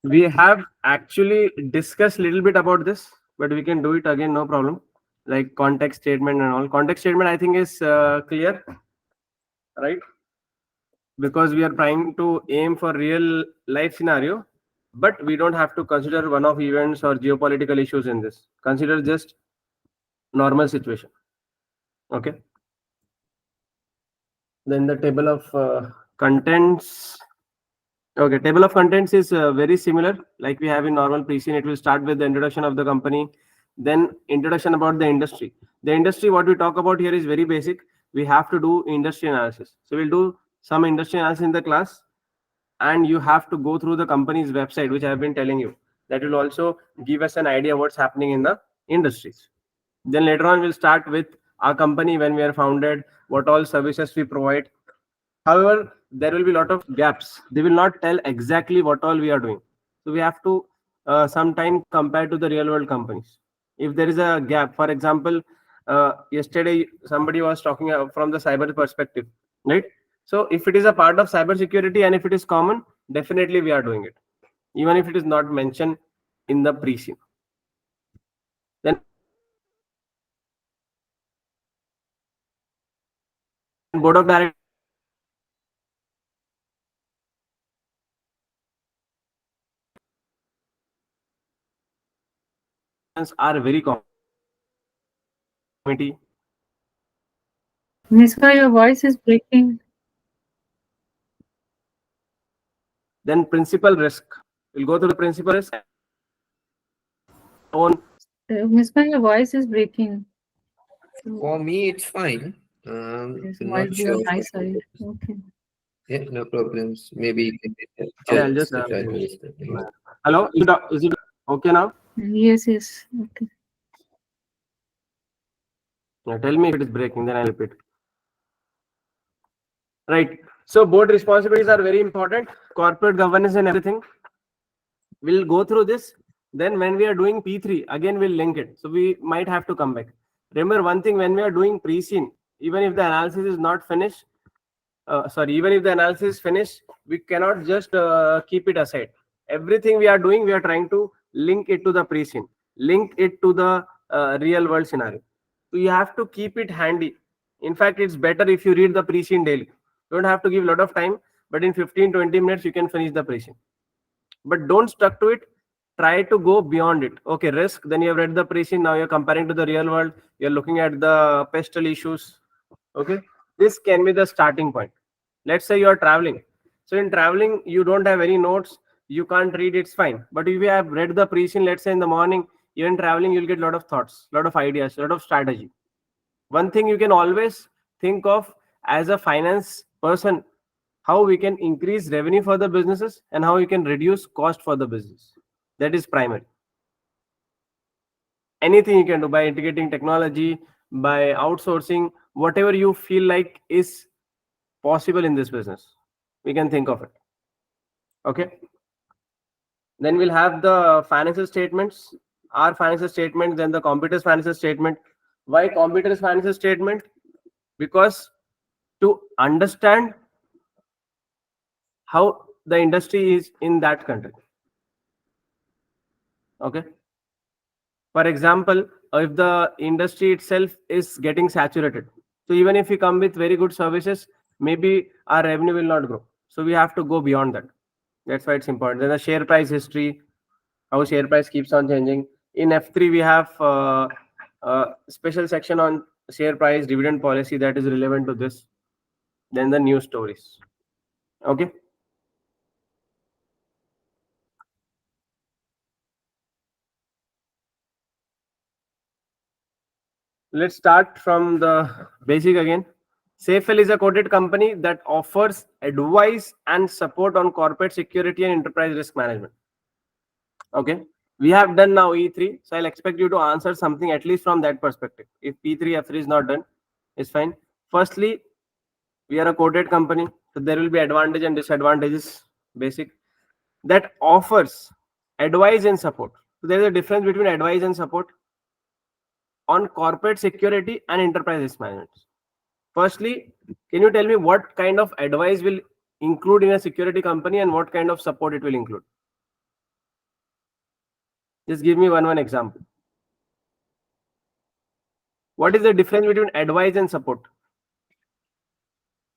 We have actually discussed a little bit about this, but we can do it again, no problem. Like context statement and all. Context statement, I think, is clear, right? Because we are trying to aim for real life scenario, but we don't have to consider one-off events or geopolitical issues in this. Consider just normal situation. Okay. Then the table of contents. Okay, table of contents is very similar like we have in normal pre-scene. It will start with the introduction of the company, then introduction about the industry. The industry, what we talk about here is very basic. We have to do industry analysis. So we'll do some industry analysis in the class, and you have to go through the company's website, which I have been telling you. That will also give us an idea what's happening in the industries. Then later on, we'll start with our company when we are founded, what all services we provide. However, there will be a lot of gaps. They will not tell exactly what all we are doing. So we have to sometime compare to the real world companies. If there is a gap, for example, yesterday somebody was talking from the cyber perspective, right? So if it is a part of cyber security and if it is common, definitely we are doing it, even if it is not mentioned in the pre-scene. Then board of directors are very committee. Misbah, your voice is breaking. Then principal risk. We'll go through the principal risk. Own. Misbah, your voice is breaking. For me, it's fine. It I'm might not be on sure. my side. Okay. Yeah, no problems. Maybe you can Okay, I'll just just. try to listen. Hello, is it okay now? Yes, yes. Okay. Yeah, tell me if it is breaking, then I'll repeat. Right. So board responsibilities are very important. Corporate governance and everything. We'll go through this. Then when we are doing P3, again we'll link it. So we might have to come back. Remember one thing, when we are doing pre-scene, even if the analysis is not finished, even if the analysis is finished, we cannot just keep it aside. Everything we are doing, we are trying to link it to the pre-scene, link it to the real world scenario. So you have to keep it handy. In fact, it's better if you read the pre-scene daily. You don't have to give a lot of time, but in 15-20 minutes, you can finish the pre-scene. But don't stuck to it. Try to go beyond it. Okay, risk. Then you have read the pre-scene. Now you're comparing to the real world. You're looking at the pestle issues. Okay, this can be the starting point. Let's say you are traveling. So in traveling, you don't have any notes. You can't read. It's fine. But if you have read the pre-scene, let's say in the morning, you're in traveling, you'll get a lot of thoughts, a lot of ideas, a lot of strategy. One thing you can always think of as a finance person, how we can increase revenue for the businesses and how we can reduce cost for the business. That is primary. Anything you can do by integrating technology, by outsourcing, whatever you feel like is possible in this business, we can think of it. Okay. Then we'll have the financial statements, our financial statement, then the competitors financial statement. Why competitors financial statement? Because to understand how the industry is in that country. Okay. For example, if the industry itself is getting saturated, so even if we come with very good services, maybe our revenue will not grow. So we have to go beyond that. That's why it's important. Then the share price history, how share price keeps on changing. In F3, we have a special section on share price dividend policy that is relevant to this. Then the news stories. Okay. Let's start from the basic again. Saefwell is a quoted company that offers advice and support on corporate security and enterprise risk management. Okay. We have done now E3, so I'll expect you to answer something at least from that perspective. If P3, F3 is not done, it's fine. Firstly, we are a quoted company, so there will be advantage and disadvantages, basic, that offers advice and support. So there is a difference between advice and support on corporate security and enterprise risk management. Firstly, can you tell me what kind of advice will include in a security company and what kind of support it will include? Just give me one example. What is the difference between advice and support?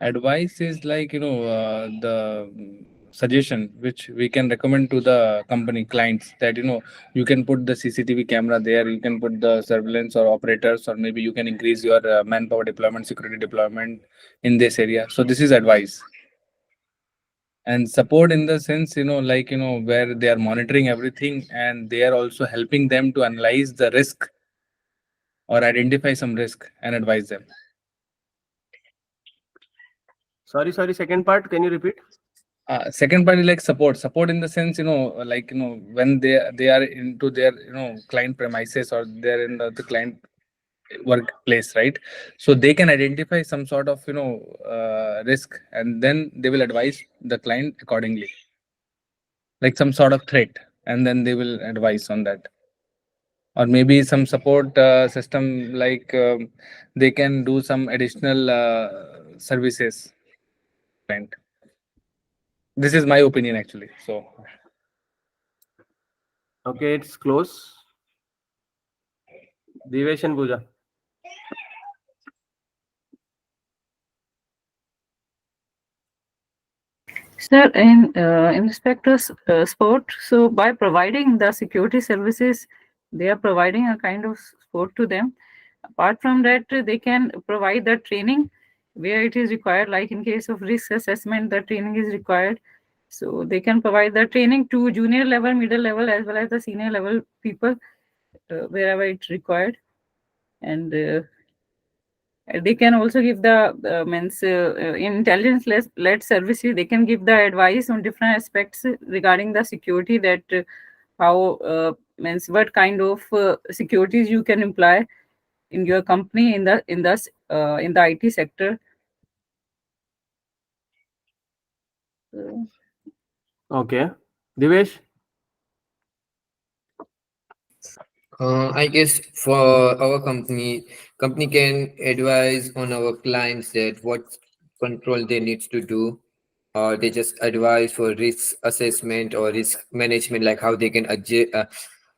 Advice is like, the suggestion which we can recommend to the company clients, that, you can put the CCTV camera there, you can put the surveillance or operators, or maybe you can increase your manpower deployment, security deployment in this area. So this is advice. And support in the sense, like, where they are monitoring everything and they are also helping them to analyze the risk or identify some risk and advise them. Sorry, second part, can you repeat? Second part is like support in the sense, like, when they are into their, client premises, or they're in the client workplace, right? So they can identify some sort of, risk, and then they will advise the client accordingly, like some sort of threat, and then they will advise on that. Or maybe some support system, like, they can do some additional services client. This is my opinion actually. So Okay, it's close. Divesh and Pooja. Sir, in respect to sport, so by providing the security services, they are providing a kind of support to them. Apart from that, they can provide the training where it is required, like in case of risk assessment, the training is required. So they can provide the training to junior level, middle level, as well as the senior level people, wherever it's required. And they can also give the means intelligence led services. They can give the advice on different aspects regarding the security, that how means what kind of securities you can employ in your company in the IT sector. So, Okay. Divesh? I guess for our company can advise on our clients that what control they need to do, or they just advise for risk assessment or risk management, like how they can adjust,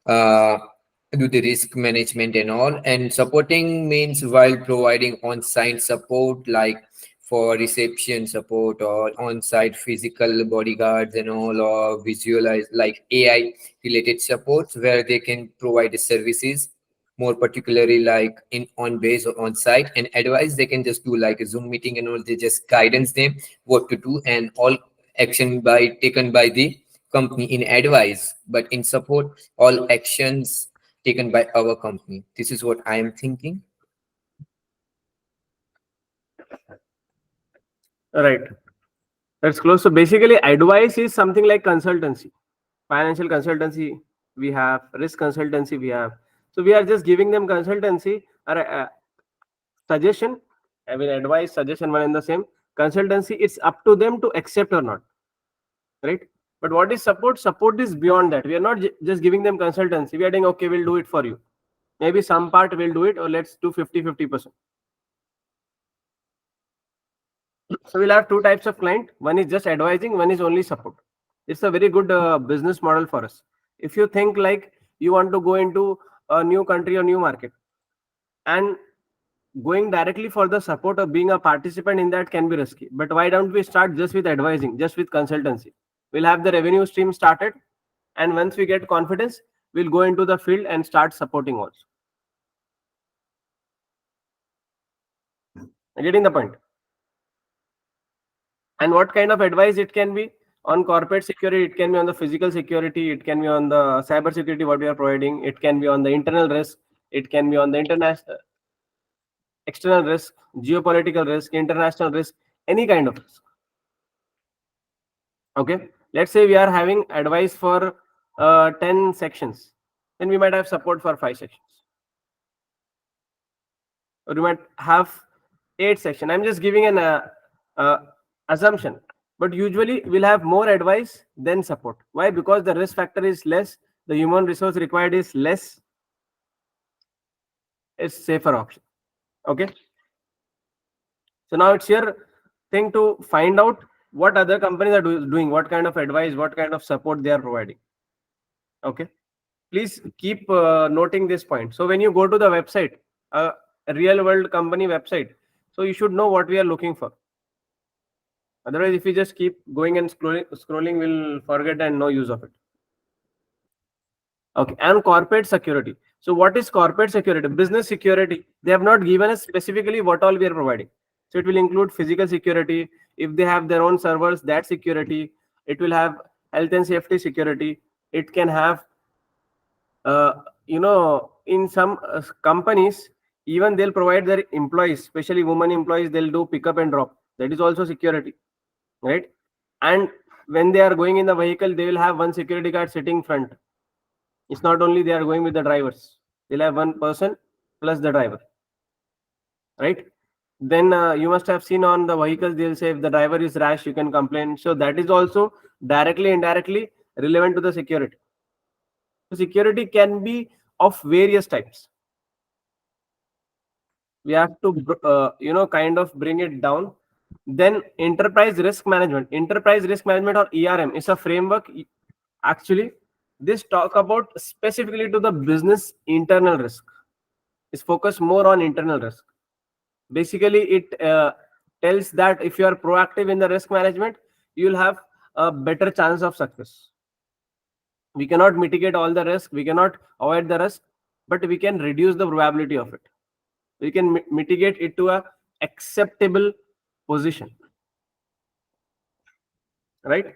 do the risk management and all. And supporting means while providing on-site support, like for reception support or on-site physical bodyguards and all, or visualize like AI related supports where they can provide the services more particularly like in on base or on site. And advice they can just do like a Zoom meeting and all, they just guidance them what to do, and all action by taken by the company in advice, but in support all actions taken by our company. This is what I am thinking. Right. That's close. So basically, advice is something like consultancy, financial consultancy we have, risk consultancy we have. So we are just giving them consultancy or suggestion. I mean, advice, suggestion, one and the same. Consultancy, it's up to them to accept or not, right? But what is support? Support is beyond that. We are not just giving them consultancy. We are saying, okay, we'll do it for you. Maybe some part we'll do it, or let's do 50-50%. So we'll have two types of client. One is just advising, one is only support. It's a very good business model for us. If you think like you want to go into a new country or new market, and going directly for the support or being a participant in that can be risky. But why don't we start just with advising, just with consultancy? We'll have the revenue stream started, and once we get confidence, we'll go into the field and start supporting also. Getting the point? And what kind of advice it can be? On corporate security, it can be on the physical security, it can be on the cyber security what we are providing, it can be on the internal risk, it can be on the international external risk, geopolitical risk, international risk, any kind of risk. Okay, let's say we are having advice for 10 sections, then we might have support for 5 sections, or we might have 8 sections. I'm just giving an assumption, but usually we'll have more advice than support. Why? Because the risk factor is less, the human resource required is less, it's safer option. Okay, so now it's your thing to find out what other companies are doing, what kind of advice, what kind of support they are providing. Okay, Please keep noting this point. So when you go to the website, a real world company website, so you should know what we are looking for. Otherwise, if you just keep going and scrolling, we'll forget and no use of it. Okay, and corporate security. So what is corporate security? Business security. They have not given us specifically what all we are providing. So it will include physical security. If they have their own servers, that security. It will have health and safety security. It can have, in some companies, even they'll provide their employees, especially women employees, they'll do pick up and drop. That is also security, right? And when they are going in the vehicle, they will have one security guard sitting front. It's not only they are going with the drivers. They'll have one person plus the driver, right? Then you must have seen on the vehicles, they'll say if the driver is rash, you can complain. So that is also directly, indirectly relevant to the security. Security can be of various types. We have to, kind of bring it down. Then enterprise risk management. Enterprise risk management, or ERM, is a framework. Actually, this talk about specifically to the business internal risk. It's focused more on internal risk. Basically, it tells that if you are proactive in the risk management, you'll have a better chance of success. We cannot mitigate all the risk, we cannot avoid the risk, but we can reduce the probability of it. We can mitigate it to a acceptable position, right?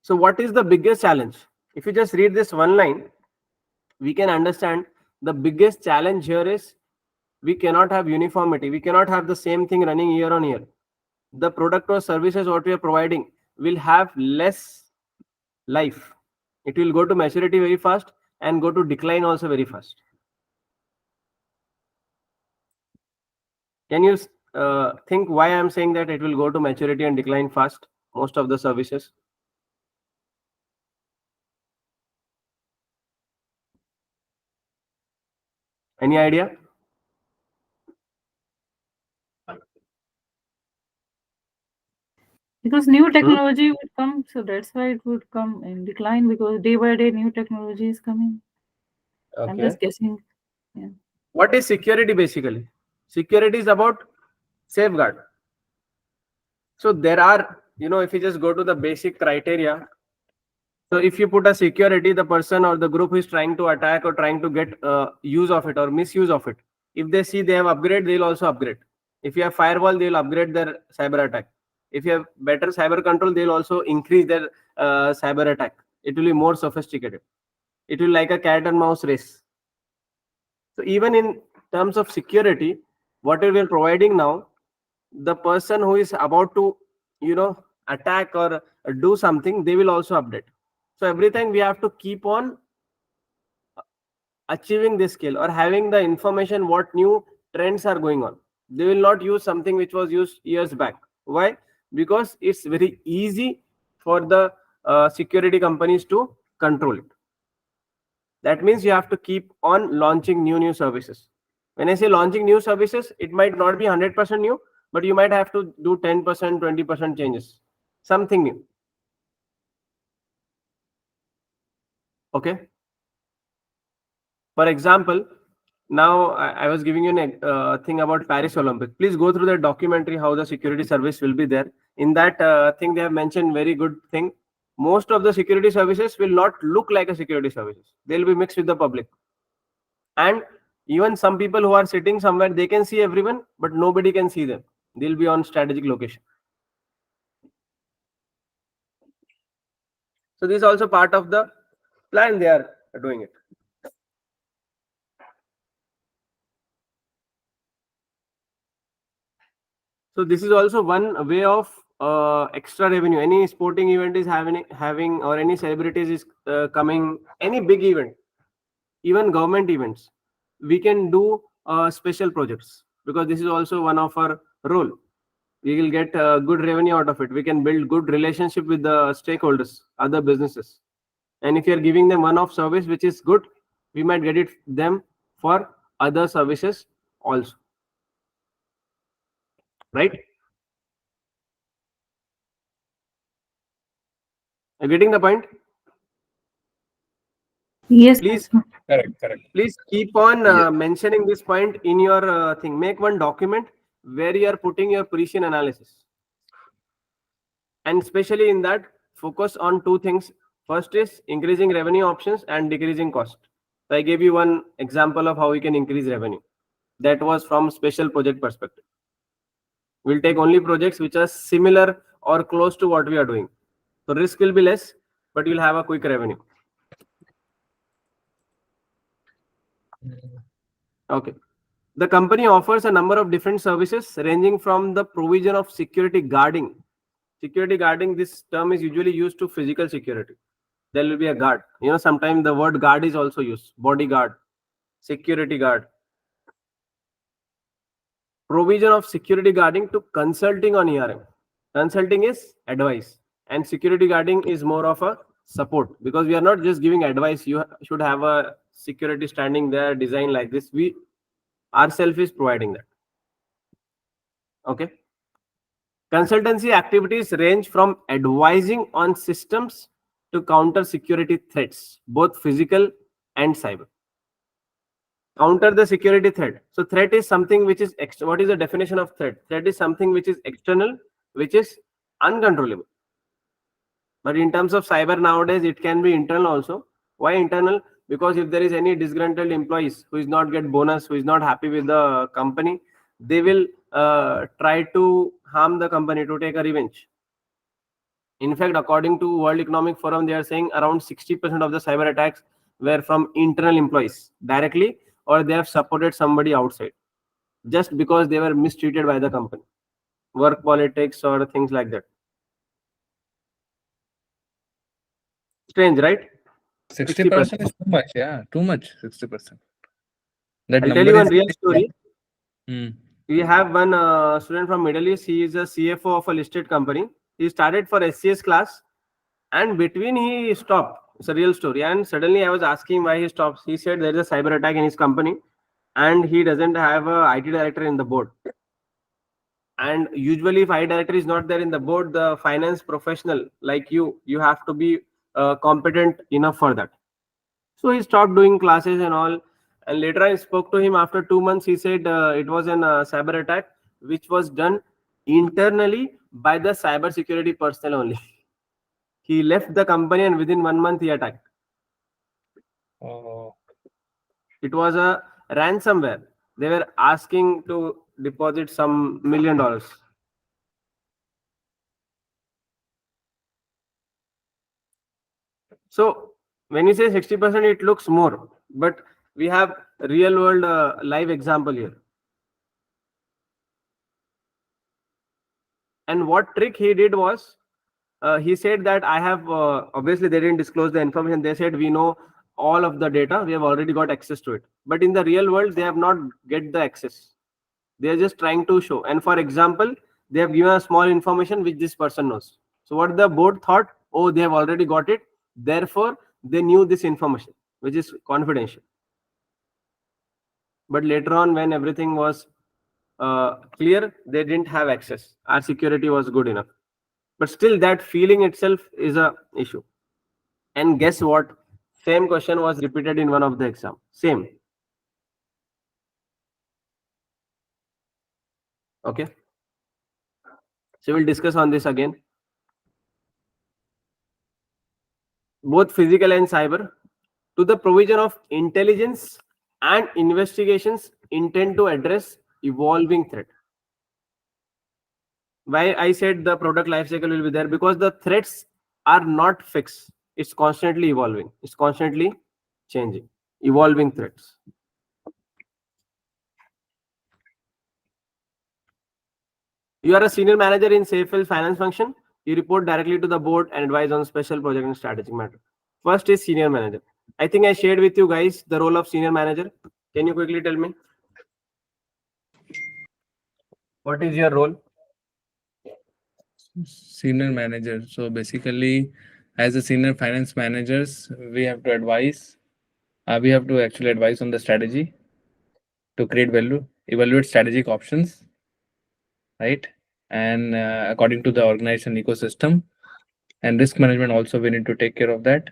So what is the biggest challenge? If you just read this one line, we can understand the biggest challenge here is we cannot have uniformity. We cannot have the same thing running year on year. The product or services what we are providing will have less life. It will go to maturity very fast and go to decline also very fast. Can you think why I'm saying that it will go to maturity and decline fast, most of the services? Any idea? Because new technology would come, so that's why it would come in decline, because day by day new technology is coming. I'm just guessing. Yeah. What is security basically? Security is about safeguard. So there are, if you just go to the basic criteria, so if you put a security, the person or the group who is trying to attack or trying to get use of it or misuse of it, if they see they have upgrade, they'll also upgrade. If you have firewall, they'll upgrade their cyber attack. If you have better cyber control, they'll also increase their cyber attack. It will be more sophisticated. It will like a cat and mouse race. So even in terms of security, whatever we are providing now, the person who is about to, attack or do something, they will also update. So every time we have to keep on achieving this skill or having the information what new trends are going on. They will not use something which was used years back. Why? Because it's very easy for the security companies to control it. That means you have to keep on launching new services. When I say launching new services, it might not be 100% new, but you might have to do 10%, 20% changes, something new. Okay. For example, now I was giving you a thing about Paris Olympic. Please go through the documentary how the security service will be there. In that thing, they have mentioned very good thing. Most of the security services will not look like a security services. They'll be mixed with the public. And even some people who are sitting somewhere, they can see everyone, but nobody can see them. They'll be on strategic location. So this is also part of the plan they are doing it. So this is also one way of extra revenue. Any sporting event is having or any celebrities is coming, any big event, even government events, we can do special projects, because this is also one of our role. We will get good revenue out of it. We can build good relationship with the stakeholders, other businesses. And if you are giving them one-off service which is good, we might get it them for other services also, right? You're getting the point? Yes. Please, Correct. please keep on Yeah. mentioning this point in your thing. Make one document where you are putting your precision analysis. And especially in that, focus on two things. First is increasing revenue options and decreasing cost. So I gave you one example of how we can increase revenue. That was from special project perspective. We'll take only projects which are similar or close to what we are doing. So risk will be less, but you'll have a quick revenue. Okay. The company offers a number of different services ranging from the provision of security guarding. Security guarding, this term is usually used to physical security. There will be a guard. Sometimes the word guard is also used. Bodyguard, security guard. Provision of security guarding to consulting on ERM. Consulting is advice, and security guarding is more of a support, because we are not just giving advice. You should have a security standing there, design like this. We ourselves is providing that. Okay. Consultancy activities range from advising on systems to counter security threats, both physical and cyber. Counter the security threat. So threat is something which is what is the definition of threat? Threat is something which is external, which is uncontrollable. But in terms of cyber nowadays, it can be internal also. Why internal? Because if there is any disgruntled employees who is not get bonus, who is not happy with the company, they will try to harm the company to take a revenge. In fact, according to World Economic Forum, they are saying around 60% of the cyber attacks were from internal employees directly, or they have supported somebody outside just because they were mistreated by the company. Work politics or things like that. Strange, right? 60% is too much. Yeah, too much. 60%. That I'll tell number you is one real story. We have one student from Middle East. He is a CFO of a listed company. He started for SCS class, and between he stopped. It's a real story. And suddenly I was asking why he stops. He said there is a cyber attack in his company, and he doesn't have a IT director in the board. And usually, if IT director is not there in the board, the finance professional like you have to be competent enough for that. So he stopped doing classes and all. And later I spoke to him after 2 months. He said it was an cyber attack which was done internally by the cyber security personnel only. He left the company and within 1 month he attacked. Oh. It was a ransomware. They were asking to deposit some $1 million. So when you say 60%, it looks more, but we have real world live example here. And what trick he did was, he said that I have, obviously they didn't disclose the information. They said we know all of the data. We have already got access to it. But in the real world, they have not get the access. They are just trying to show. And for example, they have given a small information which this person knows. So what the board thought, oh, they have already got it. Therefore, they knew this information, which is confidential. But later on, when everything was clear, they didn't have access. Our security was good enough. But still, that feeling itself is a issue. And guess what? Same question was repeated in one of the exam. Same. Okay. So we'll discuss on this again. Both physical and cyber, to the provision of intelligence and investigations intend to address evolving threat. Why I said the product lifecycle will be there? Because the threats are not fixed. It's constantly evolving. It's constantly changing. Evolving threats. You are a senior manager in Saefwell finance function. You report directly to the board and advise on special project and strategic matter. First is senior manager. I think I shared with you guys the role of senior manager. Can you quickly tell me? What is your role? Senior manager. So basically, as a senior finance managers, we have to advise. We have to actually advise on the strategy to create value, evaluate strategic options, right? And according to the organization ecosystem, And risk management also, we need to take care of that.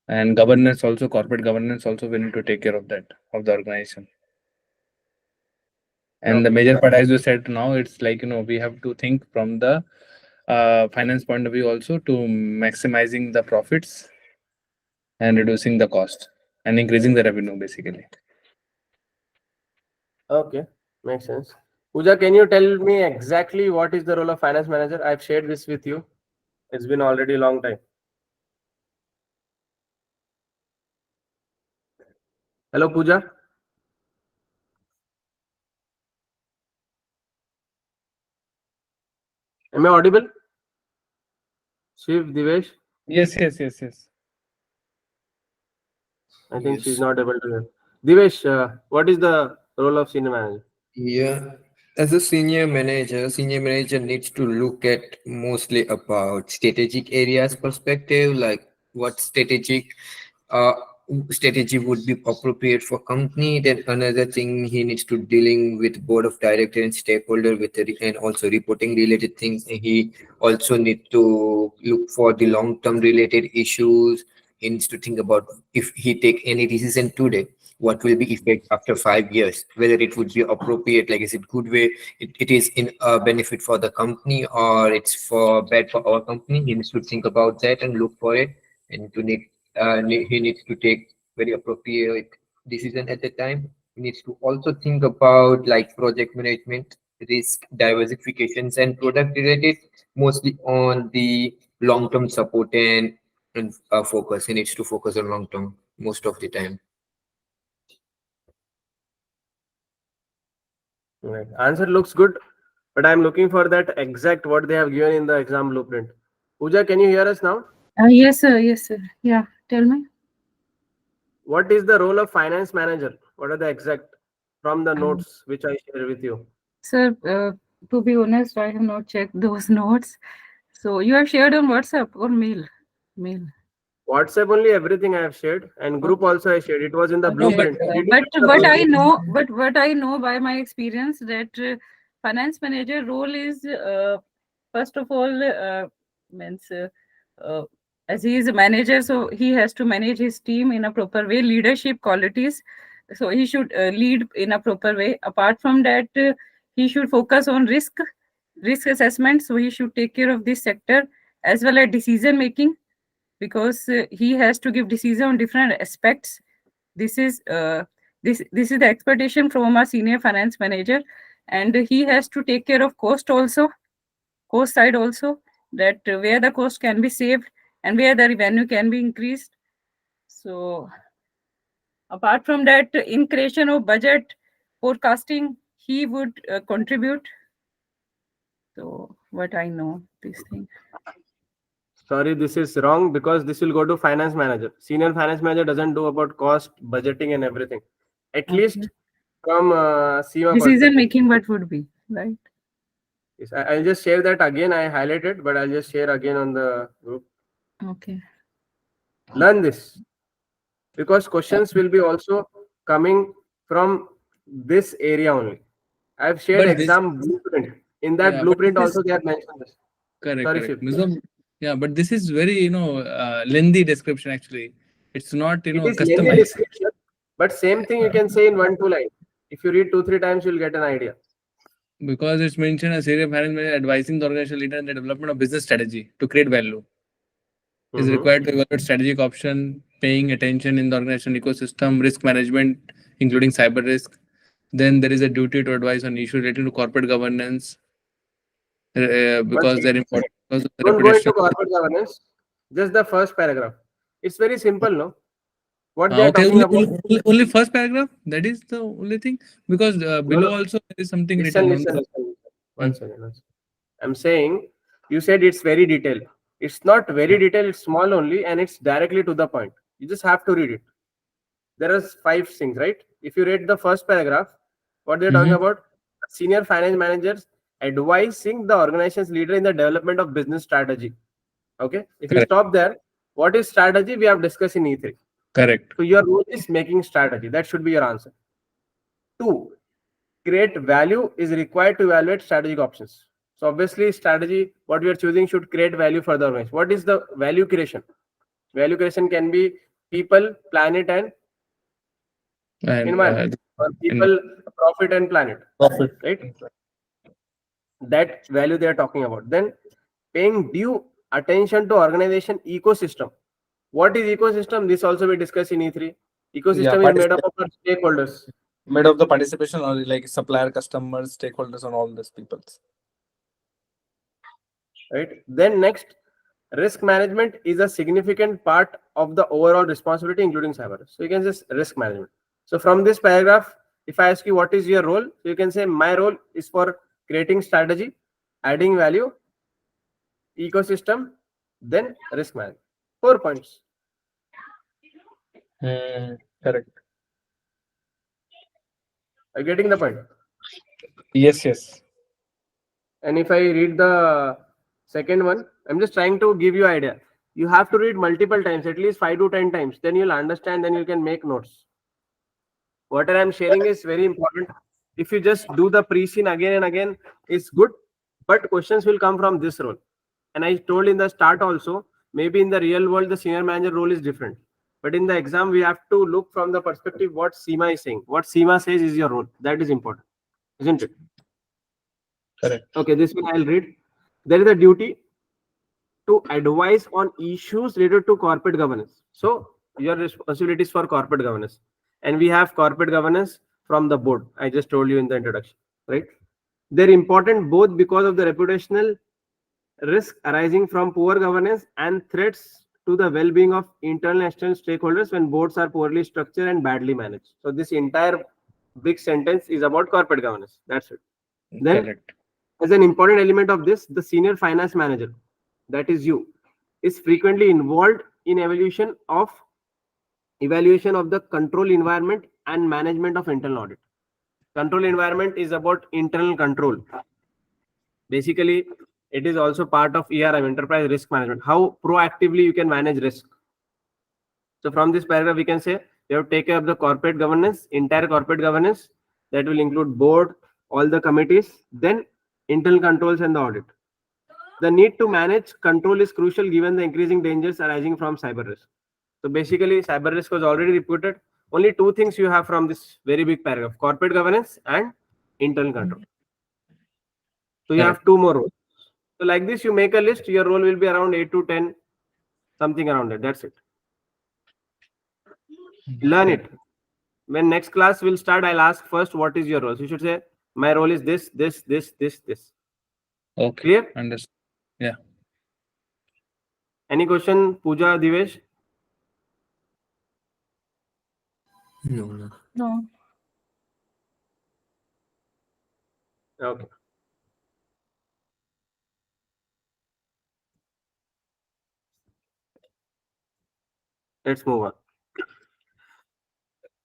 And governance also, corporate governance also, we need to take care of that, of the organization. And the Okay. major part, as you said, now it's like, we have to think from the finance point of view also, to maximizing the profits and reducing the cost and increasing the revenue, basically. Okay, makes sense. Pooja, can you tell me exactly what is the role of finance manager? I've shared this with you. It's been already a long time. Hello, Pooja. Am I audible? Shiv, Divesh? Yes. I think she's Yes. not able to hear. Divesh, what is the role of senior manager? Yeah, as a senior manager needs to look at mostly about strategic areas perspective, like what uh, strategy would be appropriate for company. Then another thing, he needs to dealing with board of director and stakeholder with and also reporting related things. And he also need to look for the long term related issues. He needs to think about if he take any decision today, what will be effect after 5 years, whether it would be appropriate, like is it good way, it is in a benefit for the company or it's for bad for our company. He needs to think about that and look for it, and he needs to take very appropriate decision at the time. He needs to also think about like project management, risk diversifications and product related, mostly on the long term support and focus. He needs to focus on long term most of the time. Right. Answer looks good, but I'm looking for that exact what they have given in the exam blueprint. Pooja, can you hear us now? Yes, sir. Yes, sir. Yeah. Tell me. What is the role of finance manager? What are the exact from the Um, notes which I share with you? Sir, to be honest, I have not checked those notes. So you have shared on WhatsApp or mail? Mail. WhatsApp only everything I have shared, and group Okay. also I shared. It was in the No, but blueprint. Did you But get the what I blueprint? know, but what I know by my experience that finance manager role is first of all means uh, as he is a manager, so he has to manage his team in a proper way, leadership qualities. So he should lead in a proper way. Apart from that, he should focus on risk assessment. So he should take care of this sector as well as decision making, because he has to give decision on different aspects. This is the expectation from a senior finance manager, and he has to take care of cost side also, that where the cost can be saved and where the revenue can be increased. So apart from that, in creation of budget forecasting, he would contribute. So what I know, this thing. Sorry, this is wrong because this will go to finance manager. Senior finance manager doesn't do about cost, budgeting, and everything. At Okay. least from CIMA Decision perspective. making, what would be right? Yes, I'll just share that again. I highlighted, but I'll just share again on the group. Okay. Learn this because questions will be also coming from this area only. I've shared but this exam blueprint. In that yeah, but this blueprint is also they have mentioned this. Sorry, correct. Shiv. Yeah, but this is very, lengthy description actually. It's not, It is lengthy customized. description, but same thing you can say in 1-2 lines. If you read 2-3 times, you'll get an idea. Because it's mentioned as area management advising the organizational leader in the development of business strategy to create value. Is Mhm. required to evaluate strategic option, paying attention in the organization ecosystem, risk management, including cyber risk. Then there is a duty to advise on issues related to corporate governance, One because they're second. important because of the Don't go reputation. into corporate governance. Just the first paragraph. It's very simple, no? What they are Okay, talking about. only first paragraph. That is the only thing, because No, no. below also there is something Listen, written on listen, the. listen. Hmm. One second. One second. I'm saying you said it's very detailed. It's not very detailed. It's small only, and it's directly to the point. You just have to read it. There are 5 things, right? If you read the first paragraph, what they're talking Mhm. about, senior finance managers advising the organization's leader in the development of business strategy. Okay. If you Correct. stop there, what is strategy? We have discussed in E3. Correct. So your role is making strategy. That should be your answer. 2, create value is required to evaluate strategic options. So obviously strategy, what we are choosing should create value for the organization. What is the value creation? Value creation can be people, planet, and And environment, or in people, profit, and planet, profit. right? That value they are talking about. Then paying due attention to organization ecosystem. What is ecosystem? This also we discuss in E3. Yeah, Ecosystem is made up of our stakeholders, made of the participation or like supplier, customers, stakeholders, and all these people. right? Then next, risk management is a significant part of the overall responsibility, including cyber risk. So you can say risk management. So from this paragraph, if I ask you what is your role, so you can say my role is for creating strategy, adding value, ecosystem, then risk management. 4 points. Correct. Are you getting the point? Yes, yes. And if I read the second one, I'm just trying to give you idea. You have to read multiple times, at least 5 to 10 times. Then you'll understand, then you can make notes. What I'm sharing is very important. If you just do the pre-scene again and again, it's good, but questions will come from this role. And I told in the start also, maybe in the real world, the senior manager role is different. But in the exam, we have to look from the perspective what CIMA is saying. What CIMA says is your role. That is important, isn't it? Correct. Okay, this one I'll read. There is a duty to advise on issues related to corporate governance. So your responsibilities for corporate governance. And we have corporate governance from the board. I just told you in the introduction, right? They're important both because of the reputational risk arising from poor governance and threats to the well-being of internal and external stakeholders when boards are poorly structured and badly managed. So this entire big sentence is about corporate governance. That's it. Then, Correct. as an important element of this, the senior finance manager, that is you, is frequently involved in evaluation of the control environment and management of internal audit. Control environment is about internal control. Basically, it is also part of ERM, enterprise risk management, how proactively you can manage risk. So from this paragraph, we can say you have to take care of the corporate governance, entire corporate governance, that will include board, all the committees, then internal controls and the audit. The need to manage control is crucial given the increasing dangers arising from cyber risk. So basically, cyber risk was already reported. Only 2 things you have from this very big paragraph: corporate governance and internal control. So you have 2 more roles. So like this, you make a list. Your role will be around 8 to 10, something around that. That's it. Learn it. When next class will start, I'll ask first, what is your role? So you should say, my role is this, this, this, this, this. Okay. Clear? Understood. Yeah. Any question, Pooja, Divesh? No. No. Okay. Let's move on.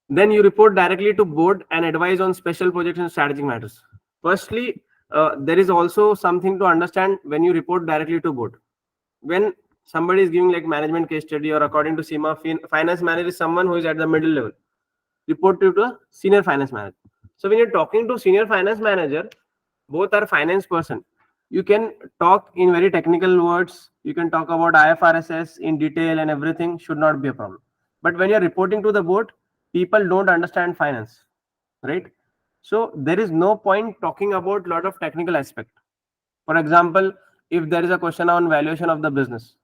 Then you report directly to board and advise on special projects and strategic matters. Firstly, there is also something to understand when you report directly to board. When somebody is giving like management case study or according to CIMA, finance manager is someone who is at the middle level. Report to a senior finance manager. So when you're talking to senior finance manager, both are finance person. You can talk in very technical words. You can talk about IFRS in detail and everything, should not be a problem. But when you're reporting to the board, people don't understand finance, right? So there is no point talking about a lot of technical aspect. For example, if there is a question on valuation of the business,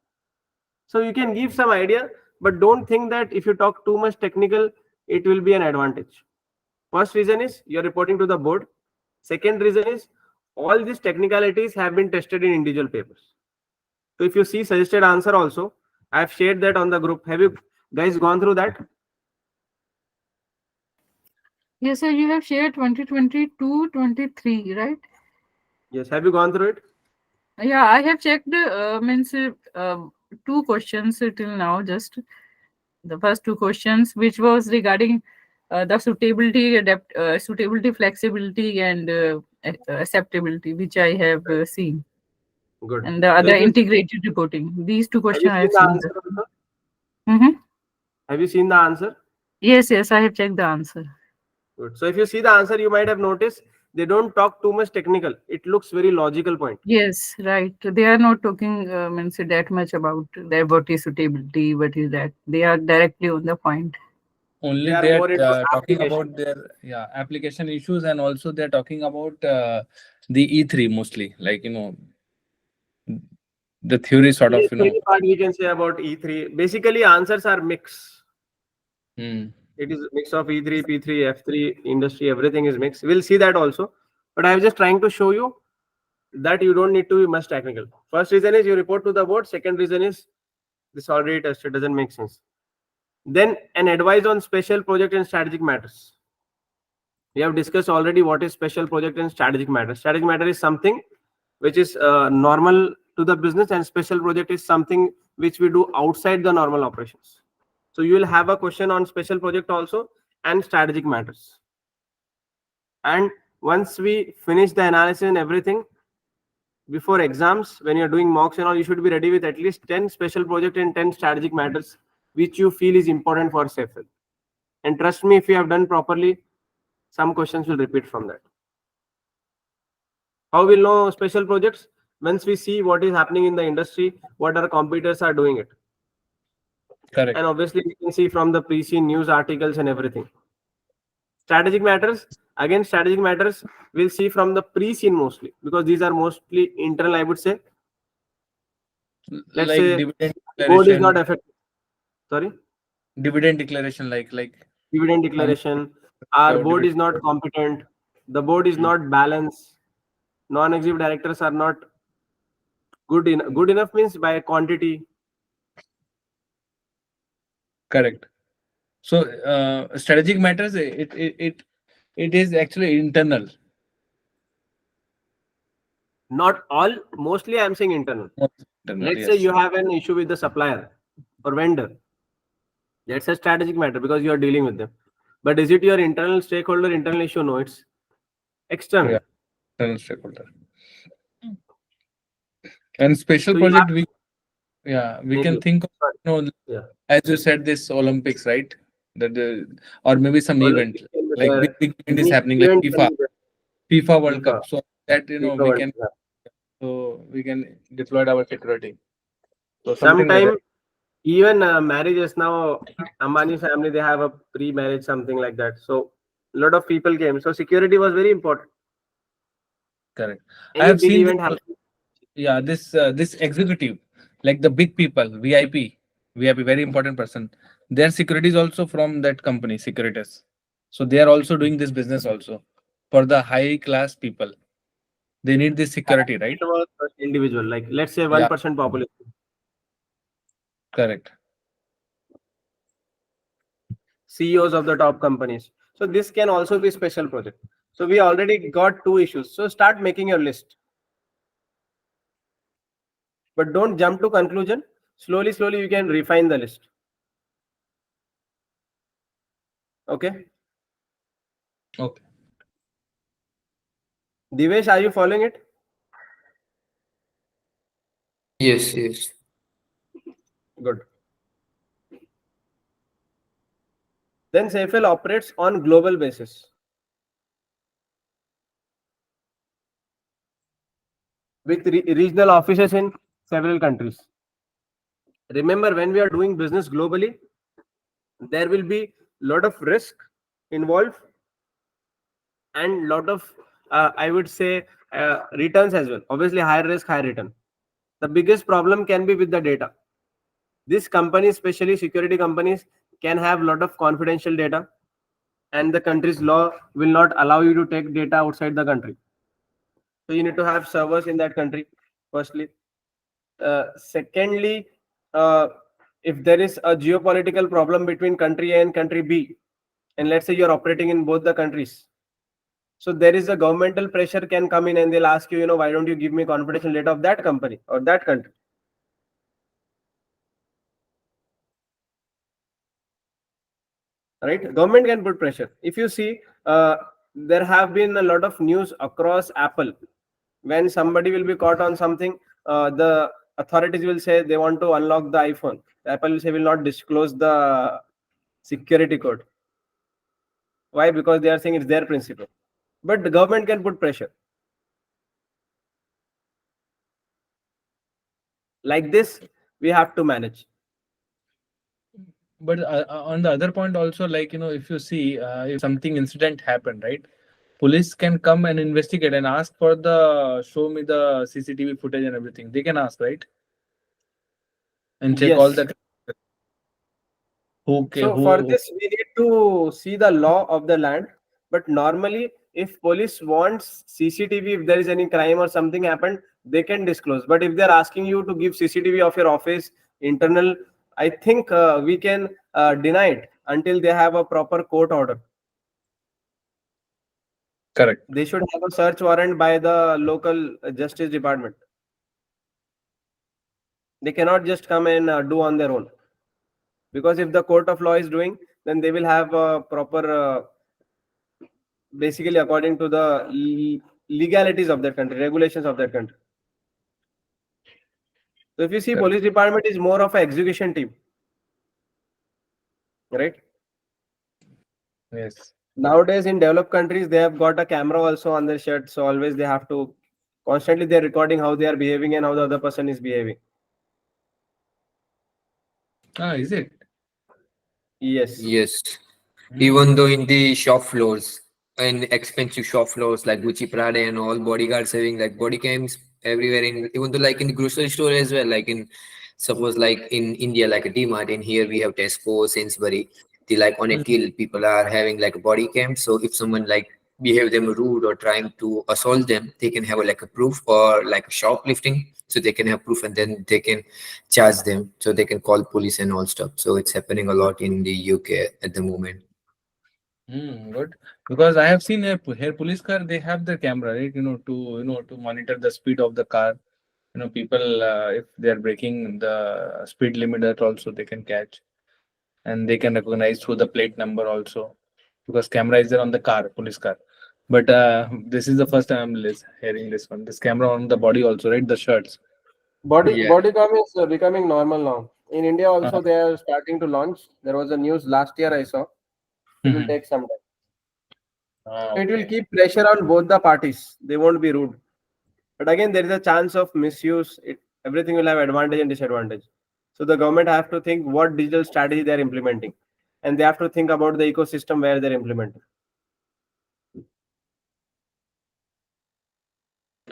so you can give some idea, but don't think that if you talk too much technical, it will be an advantage. First reason is you're reporting to the board. Second reason is all these technicalities have been tested in individual papers. So if you see suggested answer also, I've shared that on the group. Have you guys gone through that? Yes, sir, you have shared 2022-23, right? Yes. Have you gone through it? Yeah, I have checked means 2 questions till now, just the first 2 questions, which was regarding the suitability, flexibility, and acceptability, which I have seen, Good. and the other integrated reporting. These 2 Have you questions I seen have the seen. answer also? Mm-hmm. Have you seen the answer? Yes, I have checked the answer. Good. So if you see the answer, you might have noticed they don't talk too much technical. It looks very logical point. Yes, right. They are not talking means that much about their what is suitability, what is that. They are directly on the point. Only They are they more into are talking application. about their application issues, and also they're talking about the E3 mostly, like the theory sort of Any part we can say about E3. Basically, answers are mix. Hmm. It is a mix of E3, P3, F3, industry, everything is mixed. We'll see that also. But I was just trying to show you that you don't need to be much technical. First reason is you report to the board. Second reason is this already tested, doesn't make sense. Then an advice on special project and strategic matters. We have discussed already what is special project and strategic matter. Strategic matter is something which is normal to the business, and special project is something which we do outside the normal operations. So you will have a question on special project also and strategic matters. And once we finish the analysis and everything, before exams, when you're doing mocks and all, you should be ready with at least 10 special project and 10 strategic matters which you feel is important for Saefwell. And trust me, if you have done properly, some questions will repeat from that. How we'll know special projects? Once we see what is happening in the industry, what our competitors are doing it. Correct. And obviously we can see from the pre-seen news articles and everything. Strategic matters, again strategic matters we'll see from the pre-seen mostly, because these are mostly internal, I would say. Let's like say dividend board is declaration, not affected. Sorry? dividend declaration, like Dividend declaration, our board is not competent, the board is not balanced, non-executive directors are not good enough. Good enough means by quantity. correct. So strategic matters, it is actually internal. Not all, mostly I'm saying internal. Let's say you have an issue with the supplier or vendor. That's a strategic matter because you are dealing with them. But is it your internal stakeholder, internal issue? No, it's external. Yeah, internal stakeholder. And special So you project, have we maybe, can think of, yeah. as you said, this Olympics, right? That or maybe some event, Olympic can be like there. big event is Any happening, like event can be there. FIFA World FIFA. Cup. So that FIFA we World can Cup. we can deploy our security. So something like Sometime that. even marriages now, Ambani family, they have a pre-marriage, something like that. So a lot of people came. So security was very important. Correct. I Any have big seen event happen. yeah, this executive, like the big people, VIP, very important person. Their security is also from that company, Securitas. So they are also doing this business also for the high class people. They need this security, right? It was individual, like let's say Yeah, 1% population. correct. CEOs of the top companies. So this can also be special project. So we already got two issues. So start making your list. But don't jump to conclusion. Slowly, slowly you can refine the list. Okay. Okay. Divesh, are you following it? Yes, yes. Good. Then Saefwell operates on global basis with regional offices in several countries. Remember, when we are doing business globally, there will be lot of risk involved and lot of I would say returns as well. Obviously, higher risk, high return. The biggest problem can be with the data. These companies, especially security companies, can have lot of confidential data, and the country's law will not allow you to take data outside the country. So you need to have servers in that country, firstly. Secondly, if there is a geopolitical problem between country A and country B, and let's say you're operating in both the countries, so there is a governmental pressure can come in and they'll ask you, why don't you give me confidential data of that company or that country? Right? Government can put pressure. If you see, there have been a lot of news across Apple. When somebody will be caught on something, the authorities will say they want to unlock the iPhone. Apple will say will not disclose the security code. Why? Because they are saying it's their principle. but the government can put pressure. Like this, we have to manage. But on the other point also, like, if you see, if something incident happened, right? Police can come and investigate and ask for the show me the CCTV footage and everything. They can ask, right? And check all Yes. the So for this, we need to see the law of the land. But normally, if police wants CCTV, if there is any crime or something happened, they can disclose. But if they're asking you to give CCTV of your office, internal, I think we can deny it until they have a proper court order. correct. They should have a search warrant by the local justice department. They cannot just come and do on their own. Because if the court of law is doing, then they will have a proper basically according to the legalities of that country, regulations of that country. So if you see, Correct. police department is more of an execution team, right? Yes. Nowadays in developed countries, they have got a camera also on their shirt, so always they have to constantly they're recording how they are behaving and how the other person is behaving. Is it? Yes. Yes. Even though in the shop floors and expensive shop floors like Gucci, Prada, and all, bodyguards having like body cams everywhere. In even though like in the grocery store as well, like in suppose like in India, like a DMart, and here we have Tesco, Sainsbury. The like on a till people are having like a body cam. So if someone like behave them rude or trying to assault them, they can have a, like a proof, or like a shoplifting. So they can have proof and then they can charge them. So they can call police and all stuff. So it's happening a lot in the UK at the moment. Good. Because I have seen here police car, they have the camera, right? To monitor the speed of the car. People if they are breaking the speed limit, that also they can catch, and they can recognize through the plate number also, because camera is there on the car, police car. But this is the first time I'm hearing this one. This camera on the body also, right? The shirts. Yeah. Body cam is becoming normal now. In India Uh, also they are starting to launch. There was a news last year I saw. It will mhm. take some time. It will Okay. keep pressure on both the parties. They won't be rude. But again, there is a chance of misuse. Everything will have advantage and disadvantage. So the government have to think what digital strategy they are implementing, and they have to think about the ecosystem where they're implementing.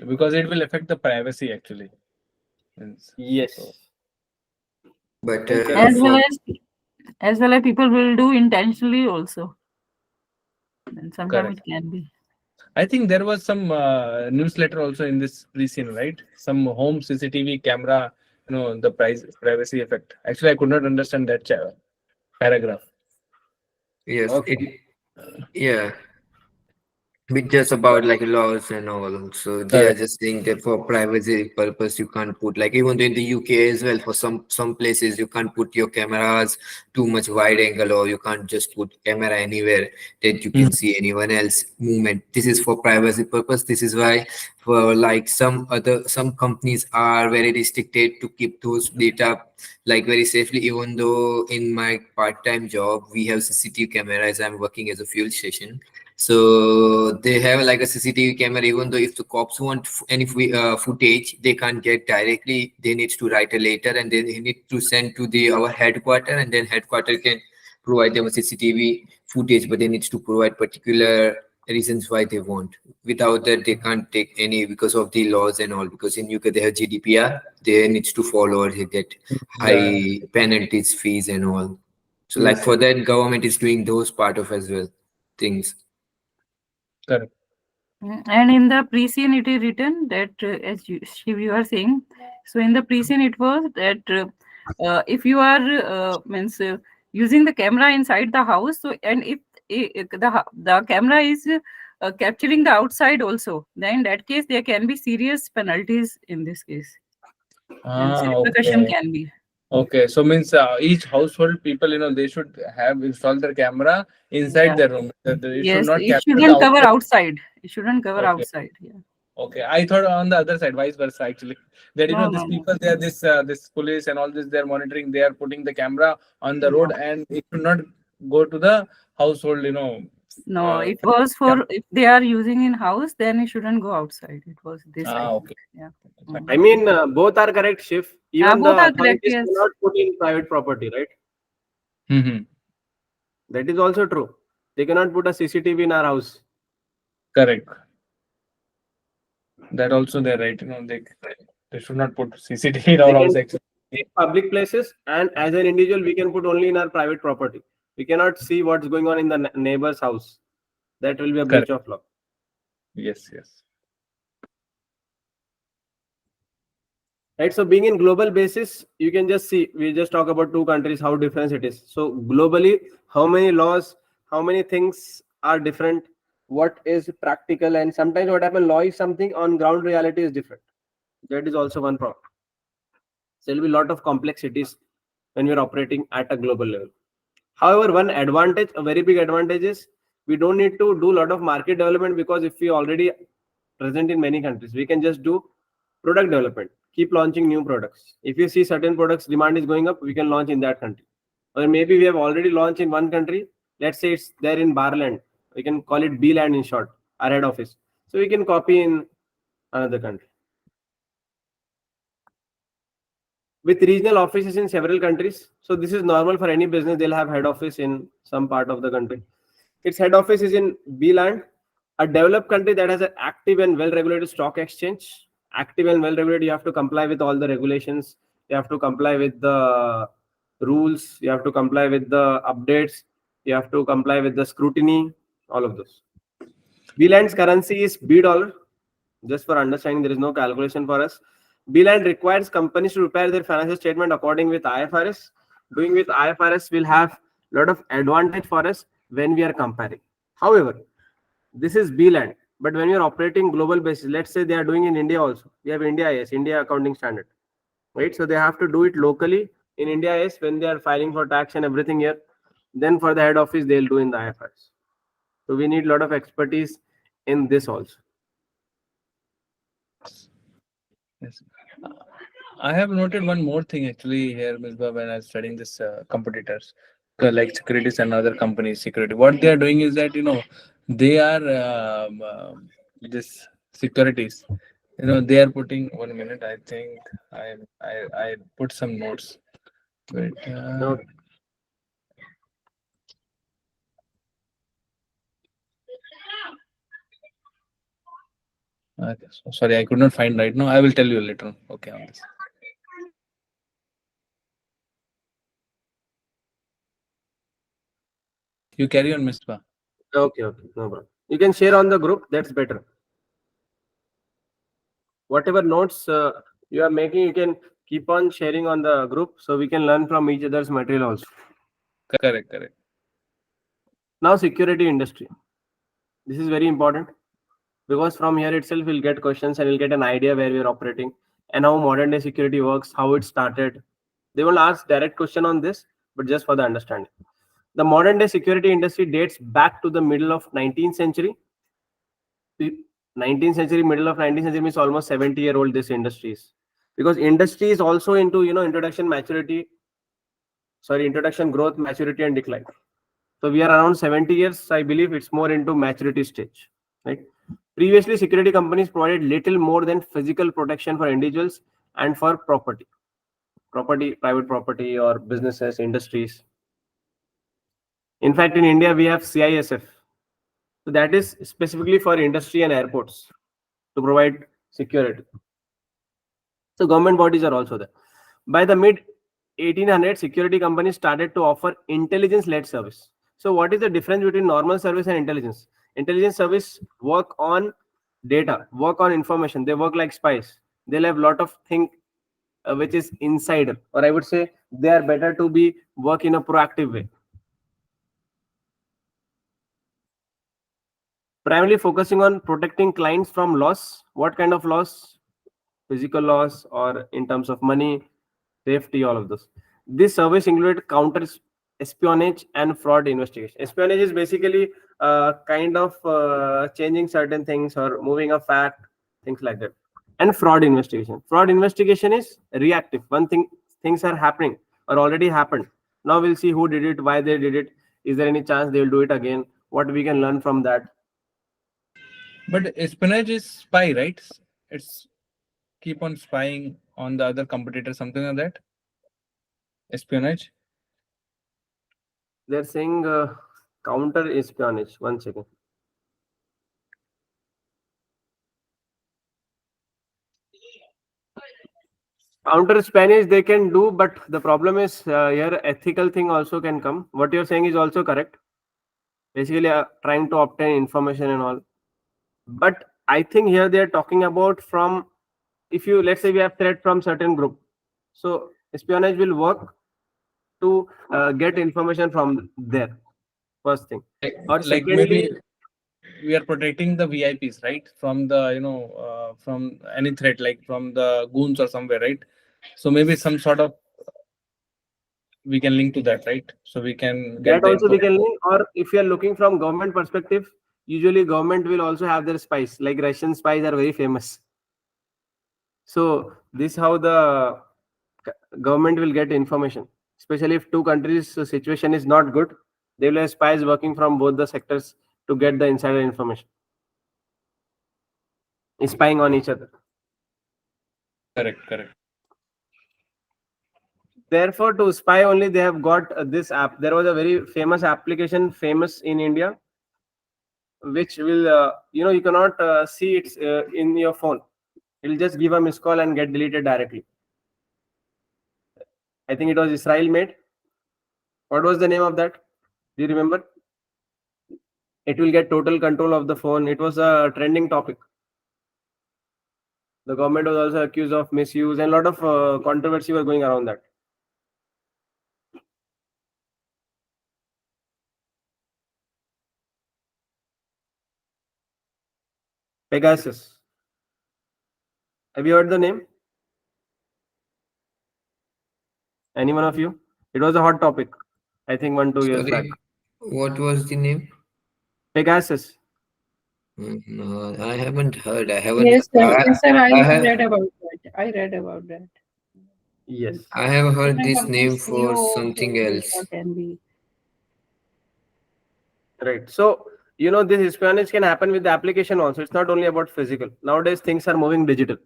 Because it will affect the privacy actually. Means, Yes. so But And As well for as well as people will do intentionally also. And sometimes correct. it can be. I think there was some newsletter also in this pre-scene, right? Some home CCTV camera, the privacy effect. Actually, I could not understand that paragraph. yes, okay. yeah. With just about like laws and all. So they are Correct. just saying that for privacy purpose you can't put, like even in the UK as well, for some places you can't put your cameras too much wide angle, or you can't just put camera anywhere that you can Mhm. see anyone else movement. This is for privacy purpose. This is why for like some companies are very restricted to keep those data like very safely. Even though in my part-time job we have CCTV cameras, I'm working as a fuel station, so they have like a CCTV camera. Even though if the cops want any footage, they can't get directly. They need to write a letter and then they need to send to the our headquarter, and then headquarter can provide them a CCTV footage. But they need to provide particular reasons why they want. Without that, they can't take any because of the laws and all. Because in UK they have GDPR, they needs to follow or they get Yeah, high penalties, fees, and all. So like Yes. for that, government is doing those part of as well things. correct. And in the pre-scene, it is written that, as Shiv, you are saying, so in the pre-scene, it was that if you are means using the camera inside the house, so and if the camera is capturing the outside also, then in that case there can be serious penalties in this case, and repercussion Okay. can be. Okay. So means each household people, they should have installed their camera inside Yeah. their room. It should Yes, not it capture the shouldn't cover outside. outside. It shouldn't cover Okay. outside. Yeah. Okay, I thought on the other side, vice versa, actually. That No, these no, no. people, they are this police and all this, they are monitoring, they are putting the camera on the road, No. and it should not go to the household, No, it was for if they are using in house, then it shouldn't go outside. It was this. I think. Okay. Yeah. Fine. I mean, both are correct, Shiv. Even Both the are correct. authorities Yes. cannot put in private property, right? Mm-hmm. That is also true. They cannot put a CCTV in our house. Correct. That also they're right. They should not put CCTV in our They can house put actually. in public places, and as an individual, we can put only in our private property. We cannot see what's going on in the neighbor's house. That will be a breach Correct. of law. Yes, yes. Right. So being in global basis, you can just see, we just talk about two countries, how different it is. So globally, how many laws, how many things are different, what is practical, and sometimes what happens, law is something, on ground reality is different. That is also one problem. So there will be a lot of complexities when we're operating at a global level. However, one advantage, a very big advantage, is we don't need to do a lot of market development, because if we already present in many countries, we can just do product development, keep launching new products. If you see certain products demand is going up, we can launch in that country. Or maybe we have already launched in one country, let's say it's there in Barland, we can call it B land in short, our head office. So we can copy in another country. With regional offices in several countries. So this is normal for any business. They'll have head office in some part of the country. Its head office is in B land, a developed country that has an active and well-regulated stock exchange. Active and well-regulated, you have to comply with all the regulations. You have to comply with the rules. You have to comply with the updates. You have to comply with the scrutiny. All of those. B land's currency is B dollar. Just for understanding, there is no calculation for us. Beeline requires companies to prepare their financial statement according with IFRS. Doing with IFRS will have a lot of advantage for us when we are comparing. However, this is Beeline, but when you're operating global basis, let's say they are doing in India also. We have India IS, India Accounting Standard, right? So they have to do it locally in India IS when they are filing for tax and everything here. Then for the head office, they'll do in the IFRS. So we need a lot of expertise in this also. Yes. I have noted one more thing actually here, Misbah, when I was studying this competitors, like securities and other companies, security. What they are doing is that they are this securities. They are putting 1 minute. I think I put some notes. Wait. No, Okay, so sorry, I could not find right now. I will tell you later on. Okay, on this. You carry on, Misbah. okay, no problem. You can share on the group. That's better. Whatever notes you are making, you can keep on sharing on the group, so we can learn from each other's material also. Correct, correct. Now, security industry. This is very important, because from here itself we'll get questions and we'll get an idea where we're operating and how modern day security works, how it started. They will ask direct question on this, but just for the understanding. The modern day security industry dates back to the middle of 19th century. 19th century, middle of 19th century means almost 70-year-old this industry is. Because industry is also into introduction, growth, maturity, and decline. So we are around 70 years. I believe it's more into maturity stage, right? Previously, security companies provided little more than physical protection for individuals and for property, private property, or businesses, industries. In fact, in India, we have CISF. So that is specifically for industry and airports to provide security. So government bodies are also there. By the mid 1800s, security companies started to offer intelligence-led service. So what is the difference between normal service and intelligence? Intelligence service work on data, work on information. They work like spies. They'll have a lot of thing which is insider, or I would say they are better to be work in a proactive way. Primarily focusing on protecting clients from loss. What kind of loss? Physical loss, or in terms of money, safety, all of those. This service included counter espionage and fraud investigation. Espionage is basically kind of changing certain things or moving a fact, things like that. And fraud investigation. Fraud investigation is reactive. One thing, things are happening or already happened. Now we'll see who did it, why they did it. Is there any chance they will do it again? what we can learn from that. But espionage is spy, right? It's keep on spying on the other competitor, something like that. Espionage. They're saying counter espionage. One second. Counter Spanish they can do, but the problem is here ethical thing also can come. What you're saying is also correct. Basically, trying to obtain information and all. But I think here they are talking about from, if you, let's say we have threat from certain group, so espionage will work to get information from there. First thing, or Like secondly, maybe we are protecting the VIPs, right? From the from any threat, like from the goons or somewhere, right? So maybe some sort of we can link to that, right? So we can get that the also we info. can link. Or if you are looking from government perspective, usually government will also have their spies. Like Russian spies are very famous. So this how the government will get information, especially if two countries situation is not good. They will have spies working from both the sectors to get the insider information, spying on each other. Correct, correct. Therefore, to spy only, they have got this app. There was a very famous application, famous in India, which will you cannot see it in your phone. It will just give a missed call and get deleted directly. I think it was Israel made. What was the name of that? Do you remember? It will get total control of the phone. It was a trending topic. The government was also accused of misuse, and a lot of controversy was going around that. Pegasus. Have you heard the name? Any one of you? It was a hot topic, I think 1-2 years back. Sorry, what was the name? Pegasus. No, I haven't heard. I haven't. Yes, sir. I, Yes, sir. I have. Read about that. I read about that. Yes. I have heard My this name company's for CEO something said else. what can be. Right. So, this espionage can happen with the application also. It's not only about physical. Nowadays, things are moving digital.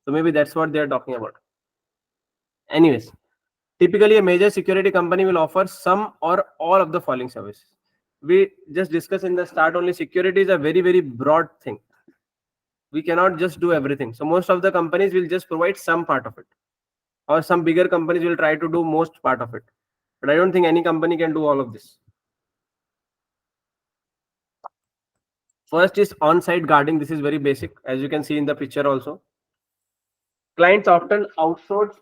So maybe that's what they're talking about. Anyways, typically a major security company will offer some or all of the following services. We just discussed in the start only, security is a very, very broad thing. We cannot just do everything. So most of the companies will just provide some part of it. Or some bigger companies will try to do most part of it. But I don't think any company can do all of this. First is on-site guarding. This is very basic, as you can see in the picture also. Clients often outsource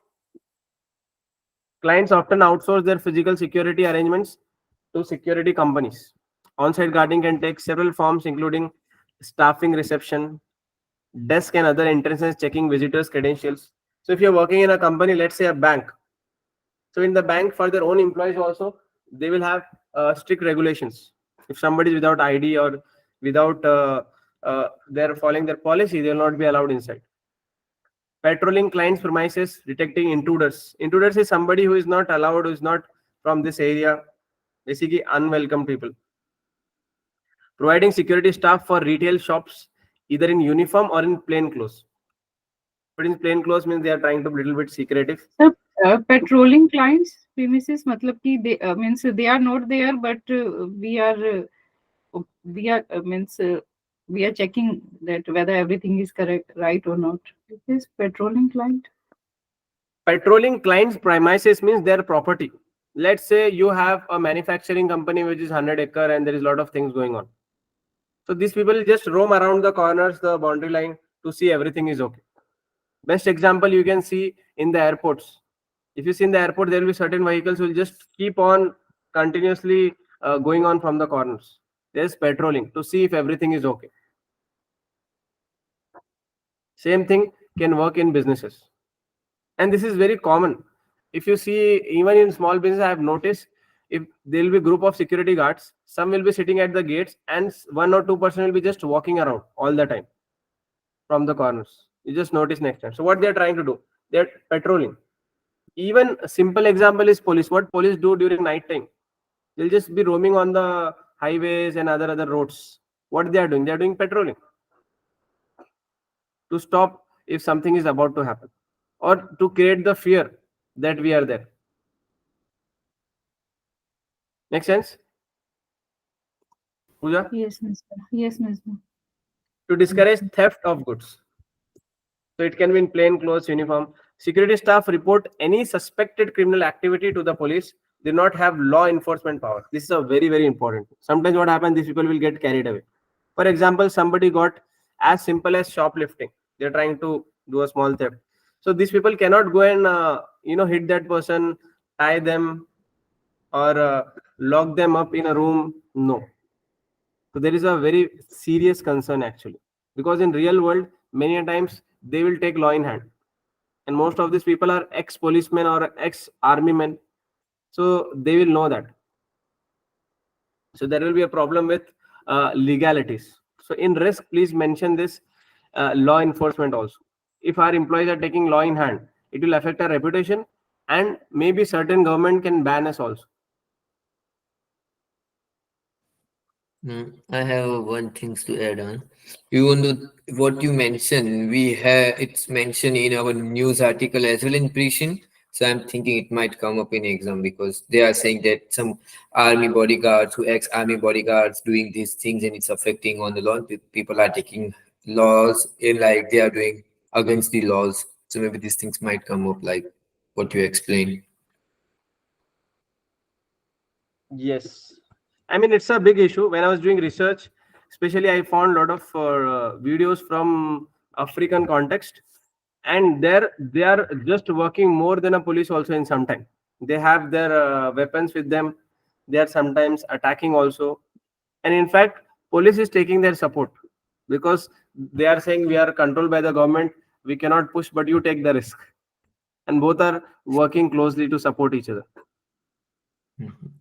their physical security arrangements to security companies. On-site guarding can take several forms, including staffing, reception, desk, and other entrances, checking visitors' credentials. So if you're working in a company, let's say a bank, so in the bank for their own employees also, they will have strict regulations. If somebody is without ID or without they're following their policy, they will not be allowed inside. Patrolling clients' premises, detecting intruders. Intruders is somebody who is not allowed, who is not from this area, basically unwelcome people. Providing security staff for retail shops, either in uniform or in plain clothes. But in plain clothes means they are trying to be a little bit secretive. So, patrolling clients premises, matlab ki they means they are not there, but we are means we are checking that whether everything is correct, right or not. It is patrolling client. Patrolling clients' premises means their property. Let's say you have a manufacturing company which is 100-acre and there is a lot of things going on. So these people just roam around the corners, the boundary line to see everything is okay. Best example you can see in the airports. If you see in the airport, there will be certain vehicles will just keep on continuously going on from the corners. There's patrolling to see if everything is okay. Same thing can work in businesses. And this is very common. If you see, even in small business, I have noticed if there will be a group of security guards, some will be sitting at the gates and 1 or 2% will be just walking around all the time from the corners. You just notice next time. So what they are trying to do, they are patrolling. Even a simple example is police. What police do during night time? They'll just be roaming on the highways and other roads, what they are doing? They are doing patrolling to stop if something is about to happen, or to create the fear that we are there. Make sense, Pooja? Yes, Mr. Yes, Mr. To discourage theft of goods. So it can be in plain clothes, uniform. Security staff report any suspected criminal activity to the police. They do not have law enforcement power. This is a very important. Sometimes what happens, these people will get carried away. For example, somebody got as simple as shoplifting. They're trying to do a small theft. So these people cannot go and hit that person, tie them, or lock them up in a room. No. So there is a very serious concern actually, because in real world, many a times they will take law in hand, and most of these people are ex-policemen or ex-army men, so they will know that. So there will be a problem with legalities. So in risk, please mention this law enforcement also. If our employees are taking law in hand, it will affect our reputation, and maybe certain government can ban us also. I have one things to add on. Even though what you mentioned, it's mentioned in our news article as well in prison. So I'm thinking it might come up in exam because they are saying that some army bodyguards who ex-army bodyguards doing these things and it's affecting on the law. People are taking laws in like they are doing against the laws. So maybe these things might come up like what you explained. Yes, I mean it's a big issue. When I was doing research, especially I found a lot of videos from African context, and there they are just working more than a police also in some time. They have their weapons with them. They are sometimes attacking also, and in fact, police is taking their support because they are saying we are controlled by the government. We cannot push, but you take the risk, and both are working closely to support each other.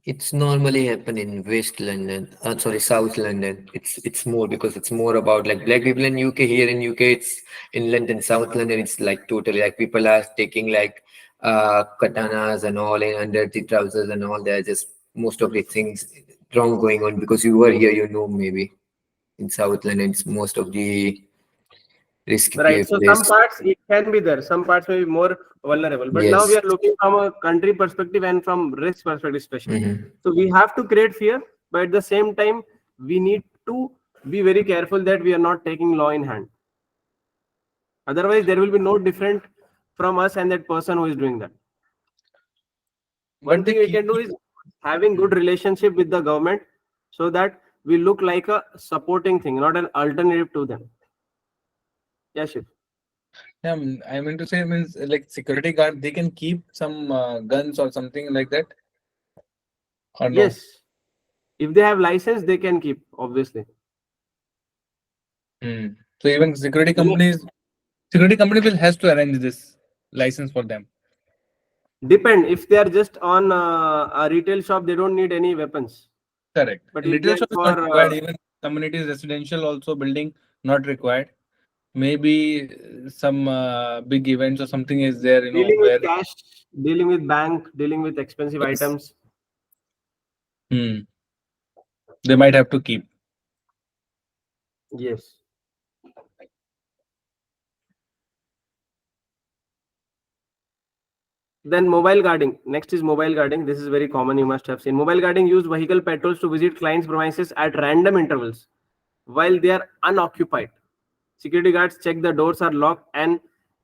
It's normally happen in West London, sorry, South London. It's more because it's more about like black people in UK. Here in UK, it's in London, South London. It's like totally like people are taking like katanas and all in under the trousers and all. There are just most of the things wrong going on because you were here, you know, maybe in South London, it's most of the risky Right. So some place. parts it can be there. Some parts may be more vulnerable. But now we Yes. are looking from a country perspective and from risk perspective, especially. Mhm. So we have to create fear, but at the same time, we need to be very careful that we are not taking law in hand. Otherwise, there will be no different from us and that person who is doing that. One But the thing we key, can do is having good relationship with the government, so that we look like a supporting thing, not an alternative to them. Yeah, Shiv. yeah, I mean to say means like security guard, they can keep some guns or something like that, or no? Yes. If they have license, they can keep, obviously. Hmm. So even You security company will has to arrange this license for them. depend. If they are just on a retail shop, they don't need any weapons. Correct. But In if they retail are shop is not for required. Even communities, residential also building not required. Maybe some big events or something is there, dealing with where cash, dealing with bank, dealing with expensive Yes. items, hmm, they might have to keep. yes. Then mobile guarding. Next is mobile guarding. This is very common. You must have seen. Mobile guarding use vehicle patrols to visit clients' premises at random intervals while they are unoccupied. Security guards check the doors are locked and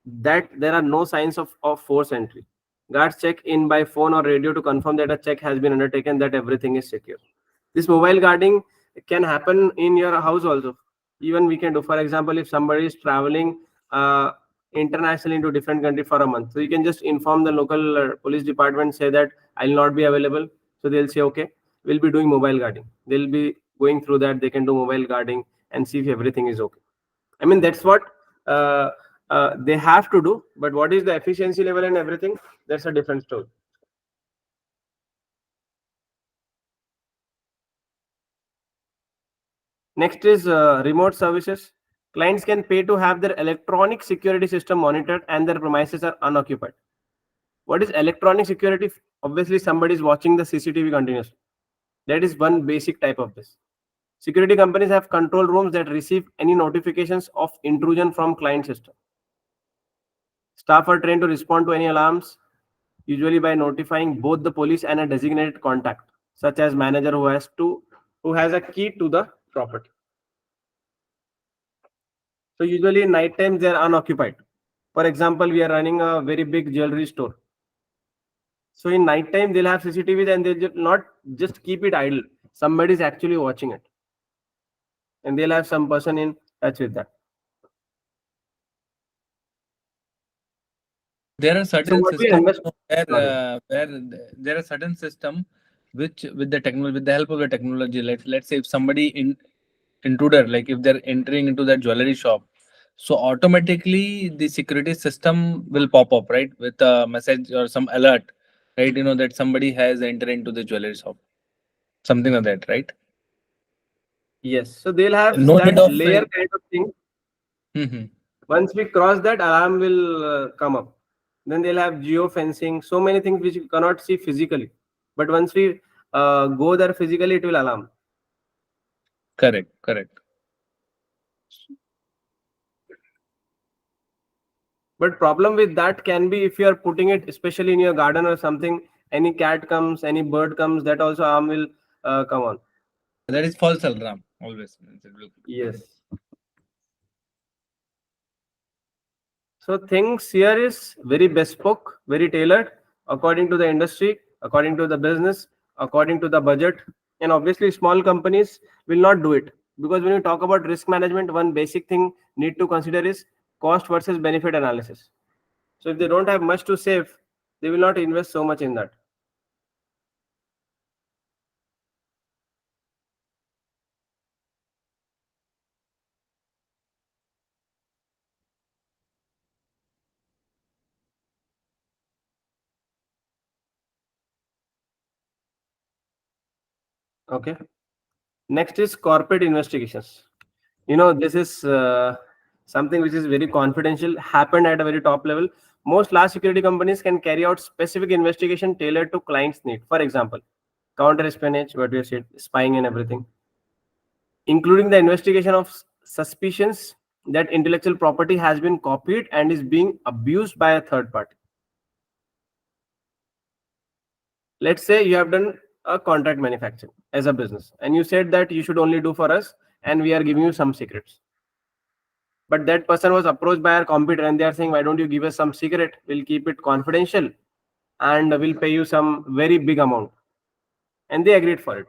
that there are no signs of forced entry. Guards check in by phone or radio to confirm that a check has been undertaken, that everything is secure. This mobile guarding can happen in your house also. Even we can do, for example, if somebody is traveling internationally into different country for a month, so you can just inform the local police department, say that I'll not be available. So they'll say, okay, we'll be doing mobile guarding. They'll be going through that. They can do mobile guarding and see if everything is okay. I mean, that's what they have to do. But what is the efficiency level and everything? That's a different story. Next is remote services. Clients can pay to have their electronic security system monitored and their premises are unoccupied. What is electronic security? Obviously, somebody is watching the CCTV continuously. That is one basic type of this. Security companies have control rooms that receive any notifications of intrusion from client system. Staff are trained to respond to any alarms, usually by notifying both the police and a designated contact, such as manager who has a key to the property. So usually in night times they are unoccupied. For example, we are running a very big jewelry store. So in night time they'll have CCTVs and they'll not just keep it idle. Somebody is actually watching it, and they'll have some person in touch with that. There are So certain what we systems understand. there are certain system which with the technology, with the help of the technology, let's say if somebody intruder, like if they're entering into that jewelry shop, so automatically the security system will pop up, right, with a message or some alert, right, that somebody has entered into the jewelry shop, something like that, right? Yes, so they'll have No need that of layer kind of thing. Mhm. Once we cross that, alarm will come up. Then they'll have geo fencing, so many things which you cannot see physically. But once we go there physically, it will alarm. Correct. But problem with that can be if you are putting it, especially in your garden or something, any cat comes, any bird comes, that also alarm will come on. That is false alarm always. Yes. So things here is very bespoke, very tailored according to the industry, according to the business, according to the budget. And obviously small companies will not do it, because when you talk about risk management, one basic thing need to consider is cost versus benefit analysis. So if they don't have much to save, they will not invest so much in that. Okay. Next is corporate investigations. This is something which is very confidential, happened at a very top level. Most large security companies can carry out specific investigation tailored to clients' need. For example, counter espionage, what you said, spying and everything, including the investigation of suspicions that intellectual property has been copied and is being abused by a third party. Let's say you have done a contract manufacturing as a business, and you said that you should only do for us, and we are giving you some secrets. But that person was approached by our competitor and they are saying, why don't you give us some secret, we'll keep it confidential and we'll pay you some very big amount. And they agreed for it.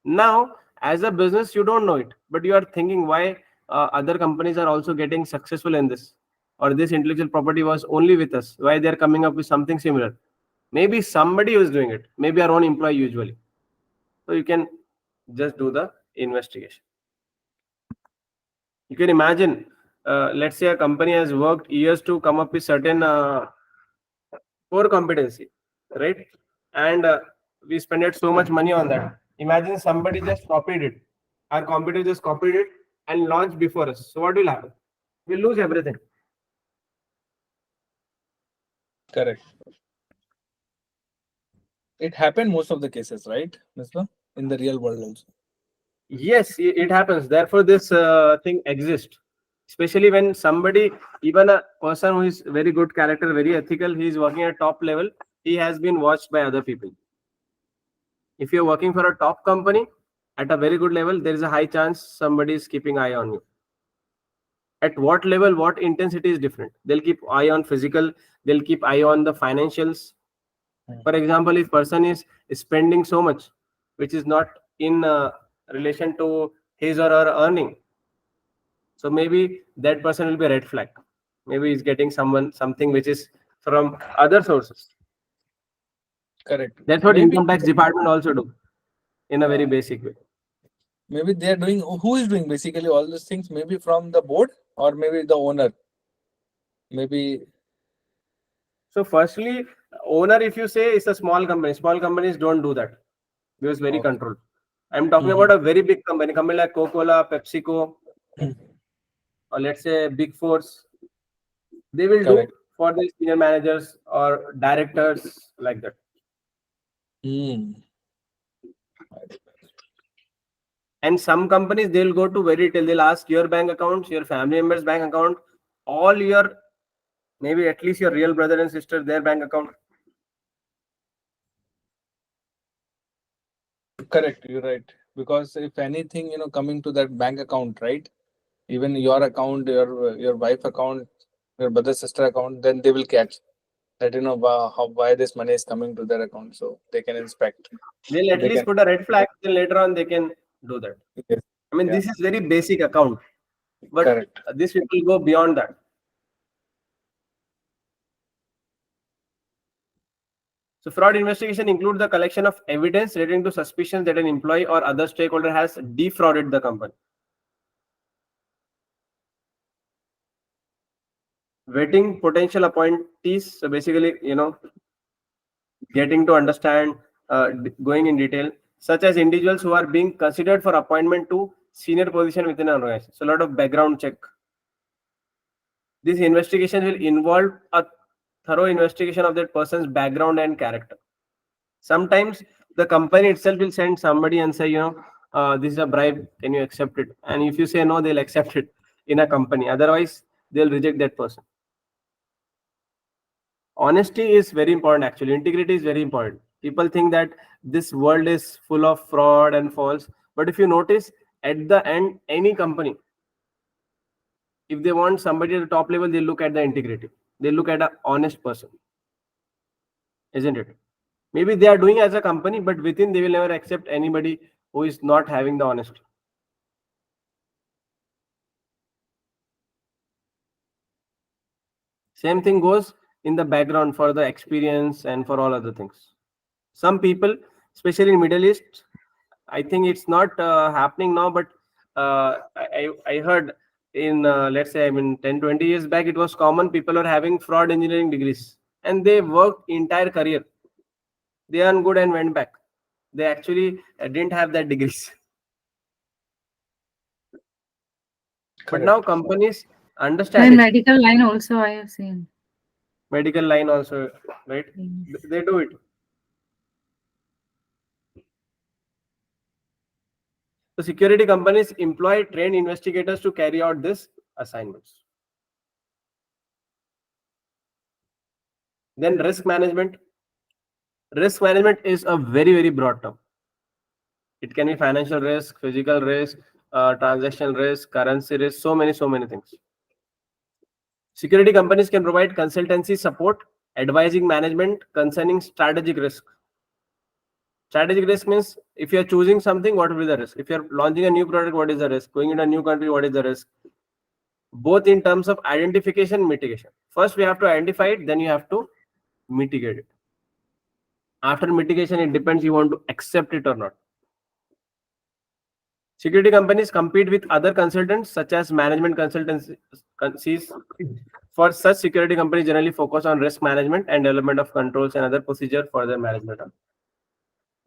Now as a business you don't know it, but you are thinking why other companies are also getting successful in this, or this intellectual property was only with us, why they are coming up with something similar. Maybe somebody was doing it, maybe our own employee usually. So you can just do the investigation. You can imagine, let's say a company has worked years to come up with certain core competency, right? And we spent so much money on that. Imagine somebody just copied it. Our competitor just copied it and launched before us. So what will happen? We'll lose everything. Correct. It happened most of the cases, right, Misbah? In the real world also. Yes, it happens. Therefore, this thing exists. Especially when somebody, even a person who is very good character, very ethical, he is working at top level, he has been watched by other people. If you're working for a top company at a very good level, there is a high chance somebody is keeping eye on you. At what level, what intensity is different. They'll keep eye on physical, they'll keep eye on the financials. For example, if person is spending so much which is not in relation to his or her earning, so maybe that person will be a red flag. Maybe he's getting something which is from other sources. Correct. That's what Maybe income tax department also do in a very basic way. maybe they are doing, who is doing basically all these things? Maybe from the board or maybe the owner. Maybe So firstly, owner, if you say it's a small company, small companies don't do that because very okay. controlled. I'm talking about a very big company like Coca-Cola, PepsiCo, or let's say Big Fours. They will do Correct. for the senior managers or directors like that. Hmm. And some companies, they'll go to very detail. They'll ask your bank accounts, your family members' bank account, all your, maybe at least your real brother and sister, their bank account. Correct, you're right. Because if anything, coming to that bank account, right? Even your account, your wife account, your brother sister account, then they will catch that why this money is coming to their account, so they can inspect. They'll at They least can, put a red flag, then later on they can do that. yes, I mean, yeah, this is very basic account, but correct. this will go beyond that. So fraud investigation include the collection of evidence relating to suspicions that an employee or other stakeholder has defrauded the company. Vetting potential appointees. So basically, getting to understand, going in detail, such as individuals who are being considered for appointment to senior position within an organization. So a lot of background check. This investigation will involve a thorough investigation of that person's background and character. Sometimes the company itself will send somebody and say, this is a bribe, can you accept it? And if you say no, they'll accept it in a company. Otherwise, they'll reject that person. Honesty is very important, actually. Integrity is very important. People think that this world is full of fraud and false. But if you notice, at the end, any company, if they want somebody at the top level, they look at the integrity. They look at an honest person. Isn't it? Maybe they are doing as a company, but within they will never accept anybody who is not having the honesty. Same thing goes in the background for the experience and for all other things. Some people, especially in Middle East, I think it's not happening now, but I heard in, let's say, 10, 20 years back, it was common. People are having fraud engineering degrees and they worked entire career. They earned good and went back. They actually didn't have that degrees. But now companies understand In it. medical line also, I have seen. Medical line also, right? Yes. They do it. So security companies employ trained investigators to carry out this assignments. Then risk management. Risk management is a very, very broad term. It can be financial risk, physical risk, transactional risk, currency risk, so many things. Security companies can provide consultancy support, advising management concerning strategic risk. Strategic risk means if you are choosing something, what will be the risk? If you are launching a new product, what is the risk? Going into a new country, what is the risk? Both in terms of identification and mitigation. First, we have to identify it, then you have to mitigate it. After mitigation, it depends you want to accept it or not. Security companies compete with other consultants such as management consultancies. For such, security companies generally focus on risk management and development of controls and other procedure for their management.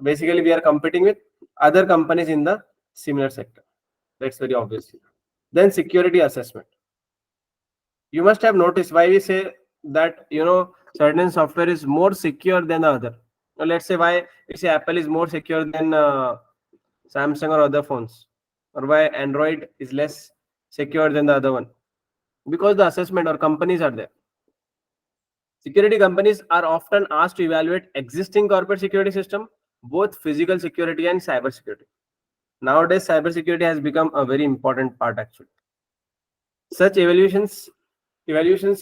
Basically, we are competing with other companies in the similar sector. That's very obvious. Then security assessment. You must have noticed why we say that certain software is more secure than the other. Now, let's say why we say Apple is more secure than Samsung or other phones, or why Android is less secure than the other one, because the assessment or companies are there. Security companies are often asked to evaluate existing corporate security system, both physical security and cyber security. Nowadays, cyber security has become a very important part actually. Such evaluations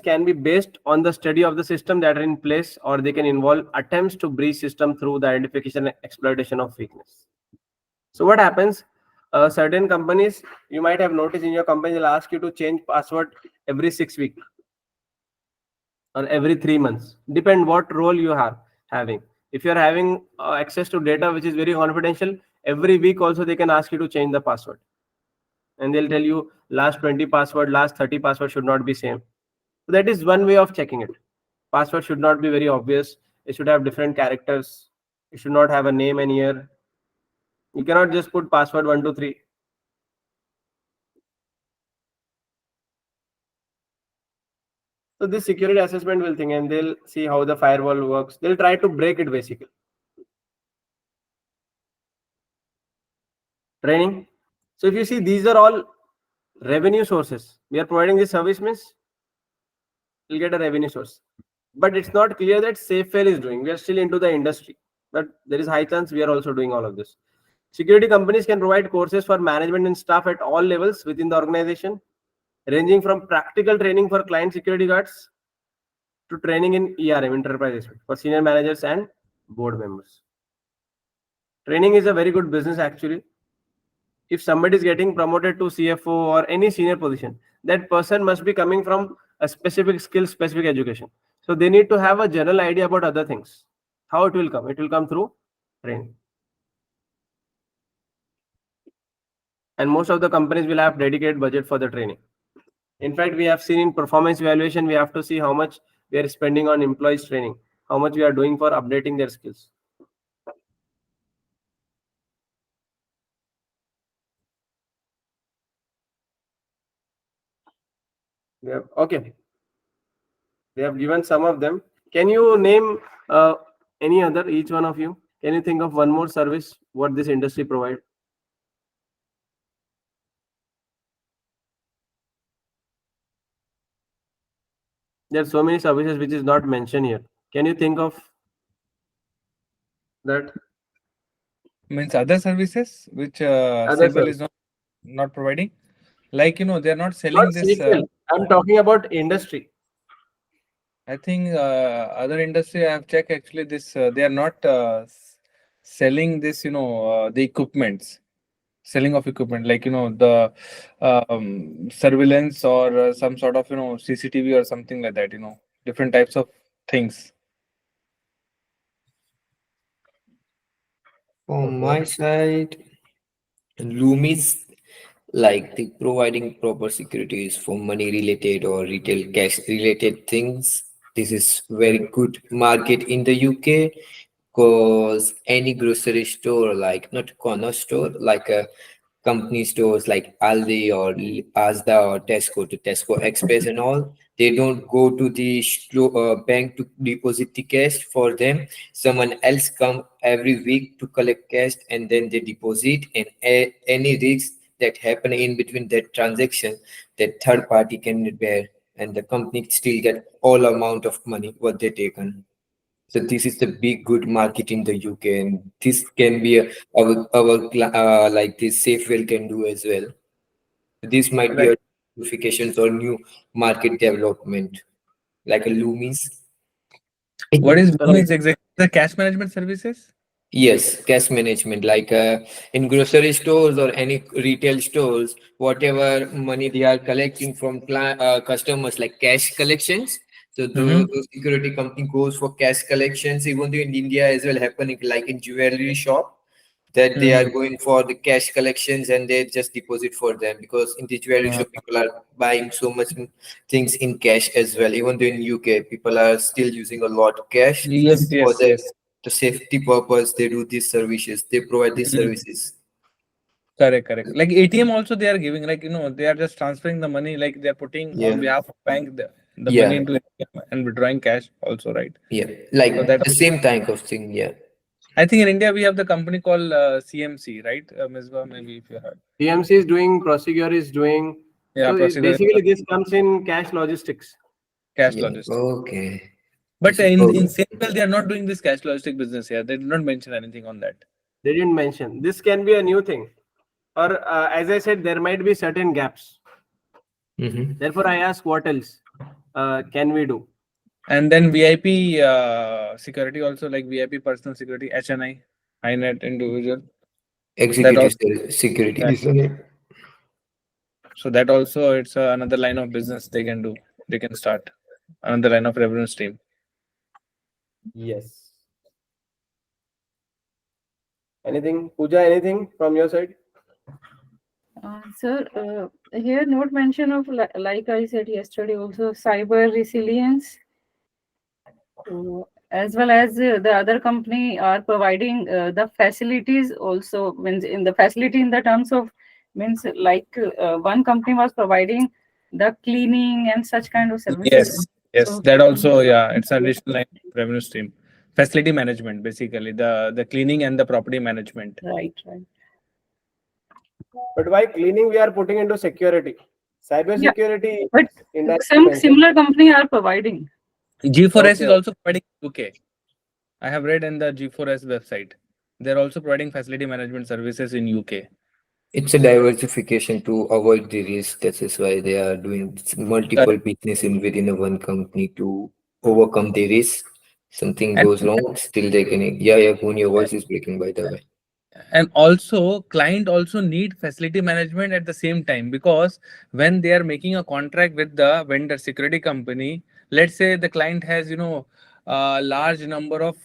can be based on the study of the system that are in place, or they can involve attempts to breach system through the identification and exploitation of weakness. So what happens? Certain companies, you might have noticed in your company, they'll ask you to change password every 6 weeks or every 3 months. Depend what role you are having. If you are having access to data which is very confidential, every week also they can ask you to change the password. And they'll tell you last 20 password, last 30 password should not be same. So that is one way of checking it. Password should not be very obvious. It should have different characters. It should not have a name and year. You cannot just put password 123. So this security assessment will think, and they'll see how the firewall works. They'll try to break it basically. Training. So if you see, these are all revenue sources. We are providing this service means we'll get a revenue source. But it's not clear that Saefwell is doing. We are still into the industry, but there is high chance we are also doing all of this. Security companies can provide courses for management and staff at all levels within the organization, ranging from practical training for client security guards to training in ERM, enterprise, for senior managers and board members. Training is a very good business actually. If somebody is getting promoted to CFO or any senior position, that person must be coming from a specific skill, specific education. So they need to have a general idea about other things. How it will come? It will come through training. And most of the companies will have dedicated budget for the training. In fact, we have seen in performance evaluation, we have to see how much we are spending on employees training, how much we are doing for updating their skills. Okay. They have given some of them. Can you name any other, each one of you? Can you think of one more service what this industry provide? There are so many services which is not mentioned here. Can you think of that? Means other services which Other Saefwell is service. not providing. Like, they're not Not selling this. Saefwell. I'm talking about industry. I think other industry I have checked actually this they are not selling this, the equipments, selling of equipment like, the surveillance or some sort of, CCTV or something like that, different types of things. From my side, Loomis, like the providing proper securities for money related or retail cash related things. This is very good market in the UK because any grocery store, like not corner store, like a company stores like Aldi or Asda or Tesco to Tesco Express and all, they don't go to the bank to deposit the cash for them. Someone else come every week to collect cash and then they deposit, and any risk that happen in between that transaction, that third party can bear, and the company still get all amount of money what they taken. So this is the big good market in the UK, and this can be our like this Safewell can do as well. This might be a Right. notifications or new market development like a Loomis. What is Right. exactly the cash management services? Yes, cash management, like in grocery stores or any retail stores, whatever money they are collecting from customers, like cash collections. So the security company goes for cash collections. Even though in India as well happening, like in jewelry shop, that they are going for the cash collections and they just deposit for them, because in the jewelry shop people are buying so much things in cash as well. Even though in UK people are still using a lot of cash Yes, for yes, yes. the safety purpose, they do these services, they provide these services. Correct, correct. Like ATM also they are giving, like, they are just transferring the money, like they are putting on Yeah, behalf of bank the money yeah, into ATM and withdrawing cash also, right? yeah, So like that the same type of thing. Yeah, I think in India we have the company called CMC, right? Misbah, maybe if you heard. PMC is doing, Prosegur is doing. Yeah, So procedure basically, this comes in cash logistics. cash yeah, logistics. okay. But This is in okay. Saefwell, they are not doing this cash logistic business here. They did not mention anything on that. They didn't mention. This can be a new thing. Or as I said, there might be certain gaps. Therefore, I ask what else can we do? And then VIP security also, like VIP personal security, HNI, high net individual. That Executive also, security. so that also it's another line of business they can do. They can start another line of revenue stream. Yes. Anything, Pooja? Anything from your side? Sir, here note mention of, like I said yesterday, also cyber resilience, as well as the other company are providing the facilities also. Means in the facility in the terms of, means like one company was providing the cleaning and such kind of services. Yes, So that also, yeah, it's an additional line of revenue stream. Facility management, basically the cleaning and the property management. right. But by cleaning, we are putting into security. Cyber Yeah, security but indirectly some mentioned. similar company are providing. G4S is Okay. also providing UK. I have read in the G4S website. They're also providing facility management services in UK. It's a diversification to avoid the risk. That is why they are doing multiple business in within a one company to overcome the risk. Something And goes wrong, still they can. Yeah, yeah. Kun, your voice is breaking by the way. also client also need facility management at the same time, because when they are making a contract with the vendor security company, let's say the client has a large number of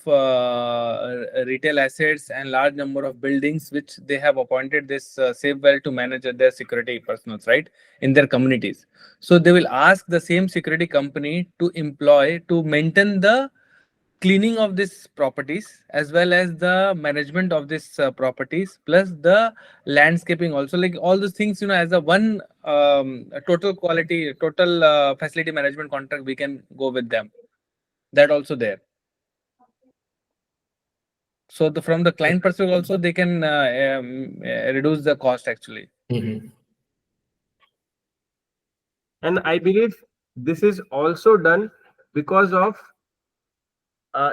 retail assets and large number of buildings which they have appointed this Saefwell to manage their security personals, right, in their communities. So they will ask the same security company to employ to maintain the cleaning of these properties as well as the management of these properties, plus the landscaping also, like all those things, as a one a total facility management contract, we can go with them. That also there. So from the client perspective also, they can reduce the cost actually. Mhm. And I believe this is also done because of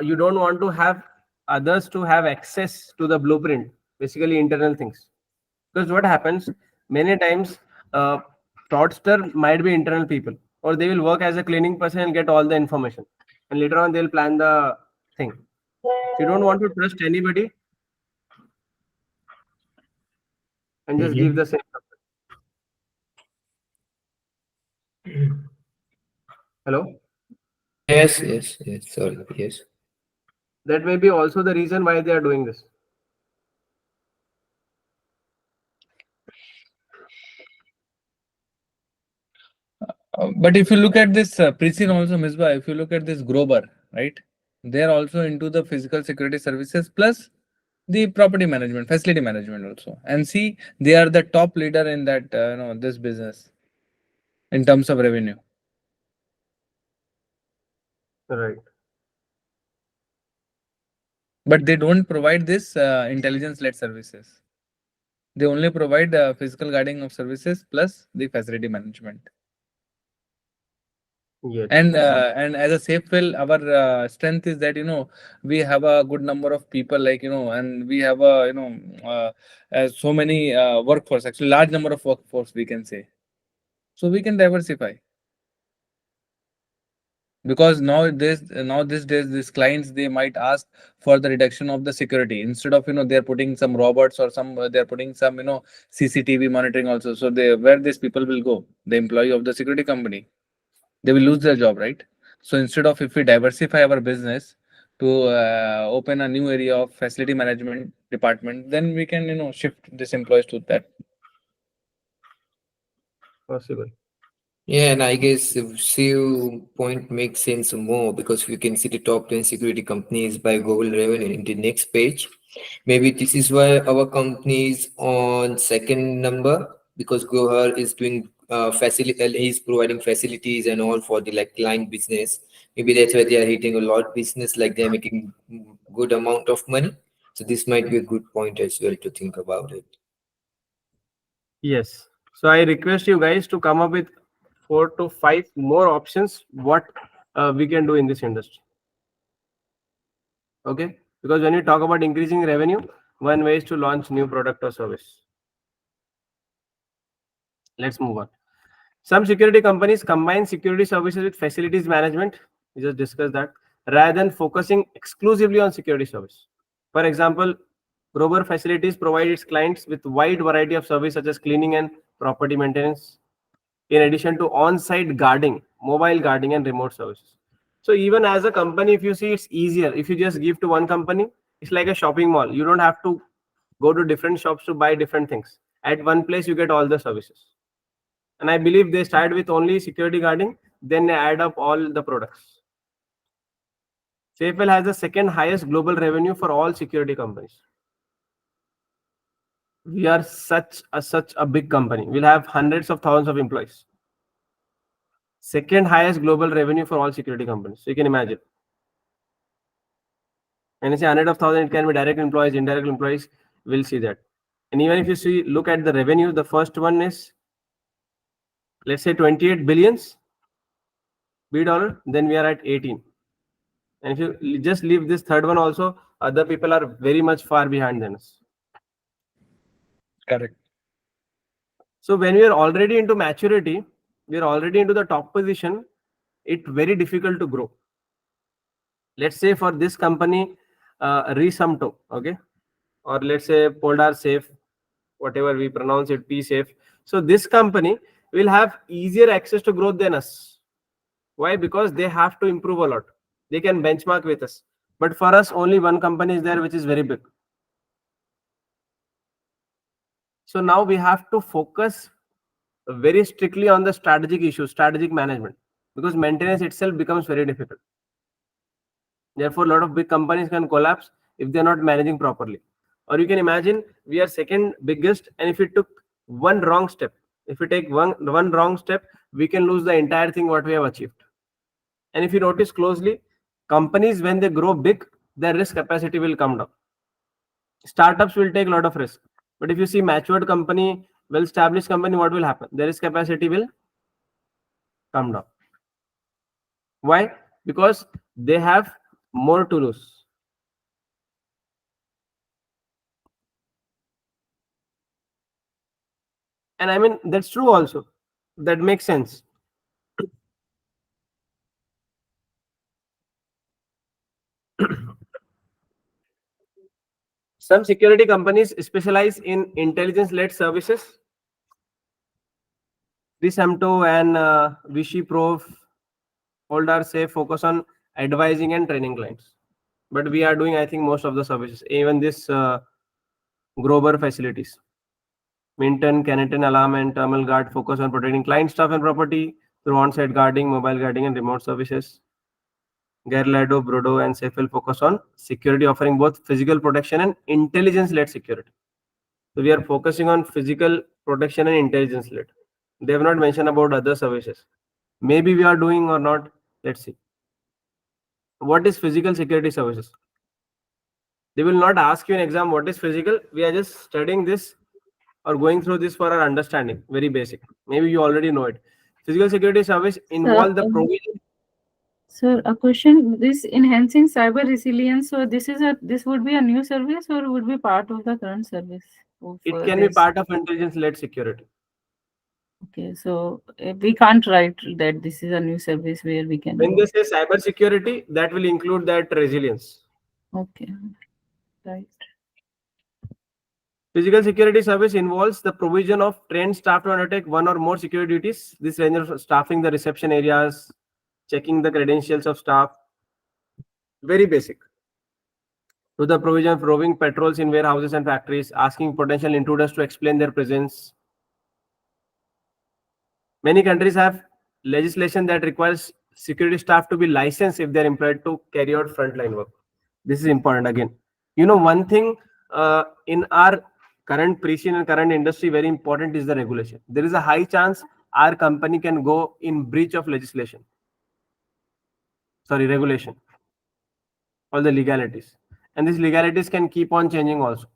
you don't want to have others to have access to the blueprint, basically internal things. Because what happens many times, uh, fraudster might be internal people, or they will work as a cleaning person and get all the information, and later on they'll plan the thing. So you don't want to trust anybody and just give Mhm. the same. Hello, Yes, yes, yes. Sorry, yes. that may be also the reason why they are doing this. But if you look at this Pricin also, Misbah, if you look at this Grover, right, they're also into the physical security services plus the property management, facility management also. And see, they are the top leader in that, this business in terms of revenue. Right. But they don't provide this intelligence-led services. They only provide physical guarding of services plus the facility management. Yes. And as a Saefwell, our strength is that we have a good number of people, like and we have a so many workforce, actually large number of workforce, we can say. So we can diversify, because now these days these clients, they might ask for the reduction of the security, instead of they're putting some robots or some they're putting some CCTV monitoring also. So they, where these people will go, the employee of the security company, they will lose their job, right? So instead of, if we diversify our business to open a new area of facility management department, then we can shift these employees to that. Possible. Yeah, and I guess the CEO point makes sense more because you can see the top 10 security companies by global revenue in the next page. Maybe this is why our company is on second number, because Gohar is doing he's providing facilities and all for the like client business. Maybe that's why they are hitting a lot business, like they're making good amount of money. So this might be a good point as well to think about it. Yes. So I request you guys to come up with 4 to 5 more options what we can do in this industry. Okay, because when you talk about increasing revenue, one way is to launch new product or service. Let's move on. Some security companies combine security services with facilities management. We just discussed that, rather than focusing exclusively on security service. For example, Grover Facilities provide its clients with wide variety of service such as cleaning and property maintenance, in addition to on-site guarding, mobile guarding, and remote services. So even as a company, if you see, it's easier if you just give to one company. It's like a shopping mall. You don't have to go to different shops to buy different things. At one place, you get all the services. And I believe they start with only security guarding, then they add up all the products. Saefwell has the second highest global revenue for all security companies. We are such a big company. We'll have hundreds of thousands of employees. Second highest global revenue for all security companies. So you can imagine. And you say 100 of thousand, it can be direct employees, indirect employees. We'll see that. And even if you see, look at the revenue, the first one is, let's say 28 billions $, then we are at 18. And if you just leave this third one also, other people are very much far behind than us. Correct. So when we are already into maturity, we are already into the top position, it's very difficult to grow. Let's say for this company, Resumto, okay, or let's say Poldar Safe, whatever we pronounce it, P Safe. So this company will have easier access to growth than us. Why? Because they have to improve a lot. They can benchmark with us. But for us, only one company is there, which is very big. So now we have to focus very strictly on the strategic issues, strategic management, because maintenance itself becomes very difficult. Therefore, a lot of big companies can collapse if they're not managing properly. Or you can imagine we are second biggest, and if we took one wrong step, if we take one wrong step, we can lose the entire thing what we have achieved. And if you notice closely, companies when they grow big, their risk capacity will come down. Startups will take a lot of risk. But if you see matured company, well-established company, what will happen? Their risk capacity will come down. Why? Because they have more to lose. And I mean, that's true also. That makes sense. Some security companies specialize in intelligence-led services. Risamto and Vichy Pro hold our safe focus on advising and training clients. But we are doing, I think, most of the services. Even this Grover facilities. Minton, Canton Alarm, and Thermal Guard focus on protecting client staff and property through on-site guarding, mobile guarding, and remote services. Gerlado, Brodo, and Saefwell focus on security, offering both physical protection and intelligence-led security. So we are focusing on physical protection and intelligence-led. They have not mentioned about other services. Maybe we are doing or not. Let's see. What is physical security services? They will not ask you in exam what is physical. We are just studying this or going through this for our understanding. Very basic. Maybe you already know it. Physical security service involve the provision. So a question: this enhancing cyber resilience. So this would be a new service or would be part of the current service? It can be part of intelligence-led security. Okay, so we can't write that this is a new service where we can. When they say cyber security, that will include that resilience. Okay, right. Physical security service involves the provision of trained staff to undertake one or more security duties. This ranges from staffing the reception areas, checking the credentials of staff. Very basic. To the provision of roving patrols in warehouses and factories, asking potential intruders to explain their presence. Many countries have legislation that requires security staff to be licensed if they're employed to carry out frontline work. This is important again. You know, one thing in our current precision and current industry, very important is the regulation. There is a high chance our company can go in breach of legislation. Sorry, regulation. All the legalities. And these legalities can keep on changing also.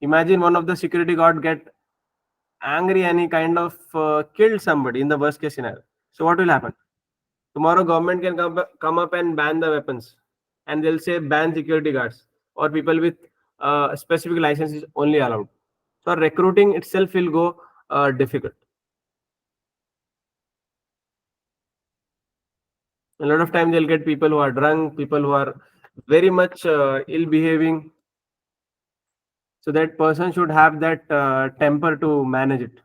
Imagine one of the security guard get angry and he kind of killed somebody in the worst case scenario. So what will happen? Tomorrow government can come up and ban the weapons, and they'll say ban security guards or people with specific licenses only allowed. So recruiting itself will go difficult. A lot of time they'll get people who are drunk, people who are very much ill behaving. So that person should have that temper to manage it.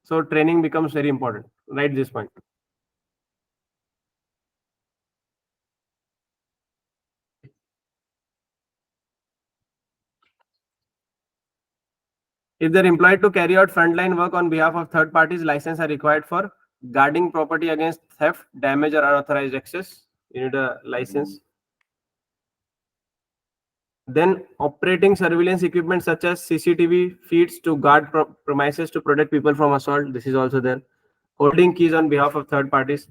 So training becomes very important. Right, this point. If they're employed to carry out frontline work on behalf of third parties, license are required for guarding property against theft, damage, or unauthorized access. You need a license. Then operating surveillance equipment such as CCTV feeds to guard premises to protect people from assault. This is also there. Holding keys on behalf of third parties.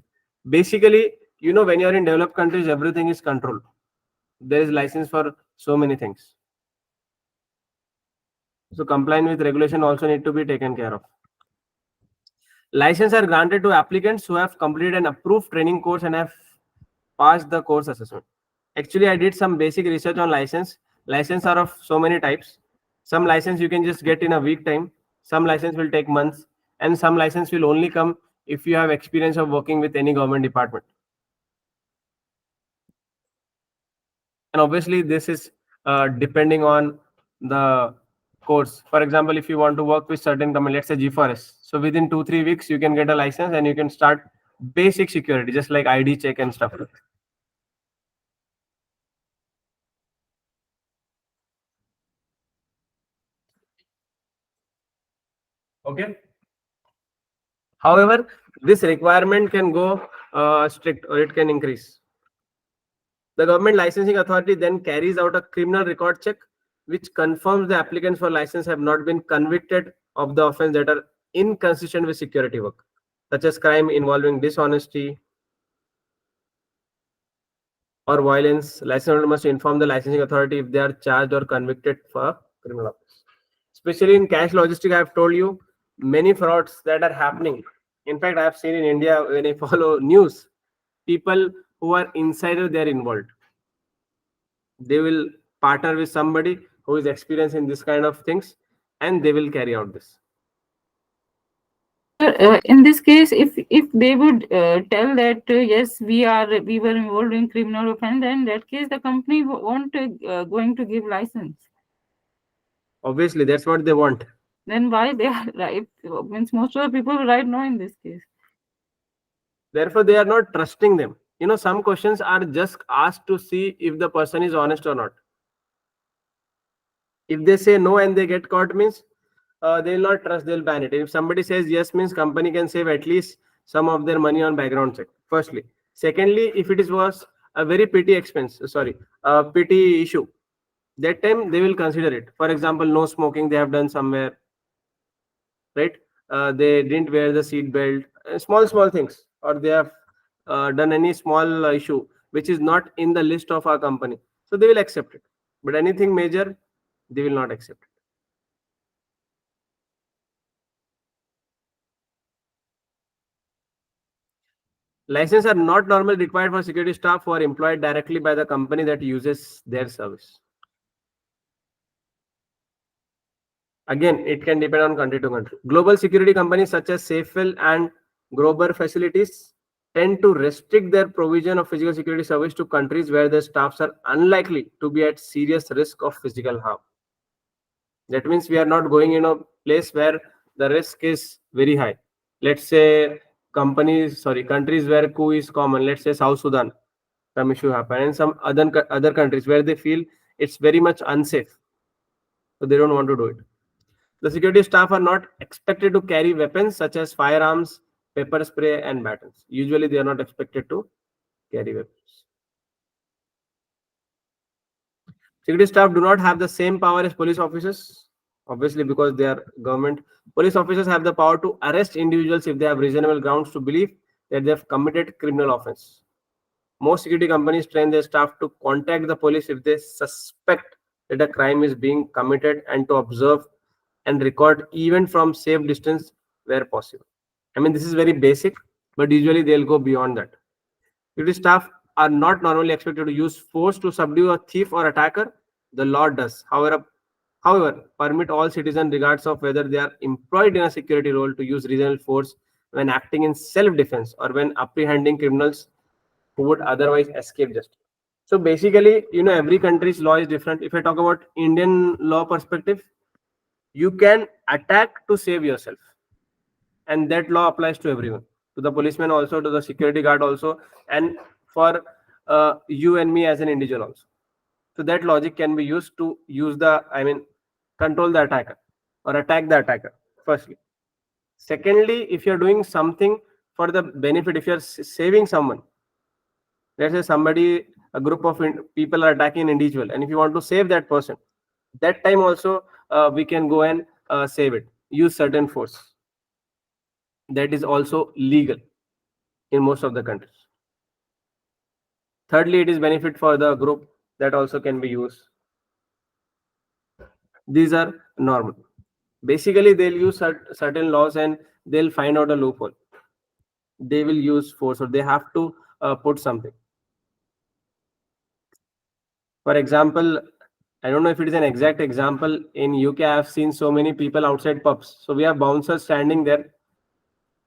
Basically, you know, when you're in developed countries, everything is controlled. There is license for so many things. So compliance with regulation also need to be taken care of. License are granted to applicants who have completed an approved training course and have passed the course assessment. Actually, I did some basic research on license. License are of so many types. Some license you can just get in a week time. Some license will take months, and some license will only come if you have experience of working with any government department. And obviously, this is depending on the course. For example, if you want to work with certain company, let's say G4S, so within 2-3 weeks you can get a license and you can start basic security, just like ID check and stuff. Okay. However, this requirement can go strict or it can increase. The government licensing authority then carries out a criminal record check, which confirms the applicants for license have not been convicted of the offense that are inconsistent with security work, such as crime involving dishonesty or violence. Licensed holder must inform the licensing authority if they are charged or convicted for criminal offense. Especially in cash logistics, I have told you many frauds that are happening. In fact, I have seen in India when I follow news, people who are insider, they are involved. They will partner with somebody who is experienced in this kind of things, and they will carry out this. In this case, if they would tell that yes, we were involved in criminal offense, then in that case the company won't going to give license. Obviously, that's what they want. Then why they are right? Means most of the people will write no in this case. Therefore, they are not trusting them. You know, some questions are just asked to see if the person is honest or not. If they say no and they get caught, means they will not trust, they'll ban it. If somebody says yes, means company can save at least some of their money on background check, firstly. Secondly, if it was a very petty expense, sorry, a petty issue, that time they will consider it. For example, no smoking they have done somewhere, right? They didn't wear the seat belt, small things, or they have done any small issue which is not in the list of our company, so they will accept it. But anything major, they will not accept it. Licenses are not normally required for security staff who are employed directly by the company that uses their service. Again, it can depend on country to country. Global security companies such as Saefwell and Grover Facilities tend to restrict their provision of physical security service to countries where the staffs are unlikely to be at serious risk of physical harm. That means we are not going in a place where the risk is very high. Let's say countries where coup is common. Let's say South Sudan, some issue happen, and some other countries where they feel it's very much unsafe, so they don't want to do it. The security staff are not expected to carry weapons such as firearms, pepper spray, and batons. Usually, they are not expected to carry weapons. Security staff do not have the same power as police officers, obviously, because they are government. Police officers have the power to arrest individuals if they have reasonable grounds to believe that they have committed criminal offense. Most security companies train their staff to contact the police if they suspect that a crime is being committed and to observe and record even from safe distance where possible. I mean, this is very basic, but usually they'll go beyond that. Security staff are not normally expected to use force to subdue a thief or attacker. The law does, however, permit all citizens, regardless of whether they are employed in a security role, to use reasonable force when acting in self-defense or when apprehending criminals who would otherwise escape justice. So basically, you know, every country's law is different. If I talk about Indian law perspective, you can attack to save yourself, and that law applies to everyone, to the policeman also, to the security guard also, and for you and me as an individual also. So that logic can be used to control the attacker or attack the attacker, firstly. Secondly, if you're doing something for the benefit, if you're saving someone, let's say a group of people are attacking an individual, and if you want to save that person, that time also we can go and save it, use certain force. That is also legal in most of the countries. Thirdly, it is benefit for the group, that also can be used. These are normal. Basically, they'll use certain laws and they'll find out a loophole. They will use force, or they have to put something. For example, I don't know if it is an exact example. In UK, I've seen so many people outside pubs. So we have bouncers standing there.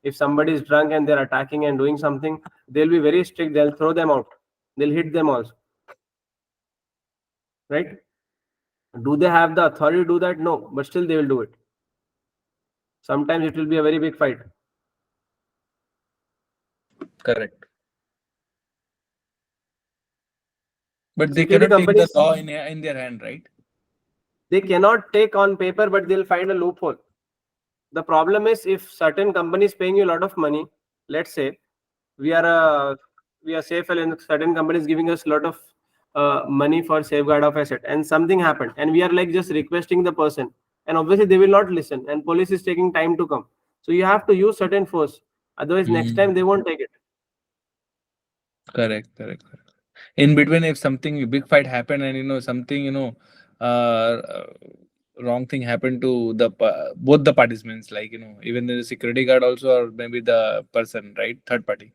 If somebody is drunk and they're attacking and doing something, they'll be very strict. They'll throw them out. They'll hit them also. Right? Do they have the authority to do that? No, but still they will do it. Sometimes it will be a very big fight. Correct. But they Security cannot take the companies, law in their hand, right? they cannot take on paper, but they'll find a loophole. The problem is, if certain companies paying you a lot of money, let's say we are Saefwell and certain companies giving us a lot of money for safeguard of asset, and something happened, and we are like just requesting the person, and obviously they will not listen, and police is taking time to come. So you have to use certain force. Otherwise, next time they won't take it. Correct. In between, if something big fight happened and something wrong thing happened to both the participants, like even the security guard also, or maybe the person, right, third party.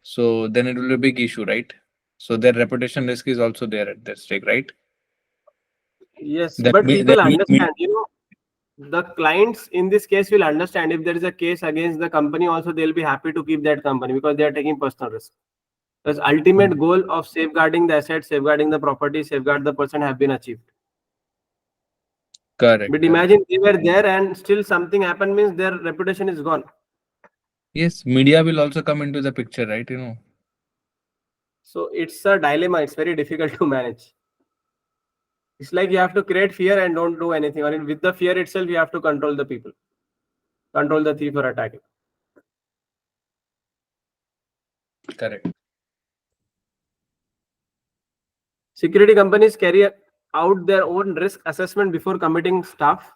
So then it will be a big issue, right? So their reputation risk is also there at that stake, right? Yes, That but me, that people me, me, understand. The clients in this case will understand. If there is a case against the company, also they'll be happy to keep that company because they are taking personal risk. Because ultimate goal of safeguarding the asset, safeguarding the property, safeguard the person have been achieved. correct. But imagine they were there and still something happened, means their reputation is gone. Yes, media will also come into the picture, right? So it's a dilemma. It's very difficult to manage. It's like you have to create fear and don't do anything. Or with the fear itself, you have to control the people, control the thief or attacking. Correct. Security companies carry out their own risk assessment before committing staff.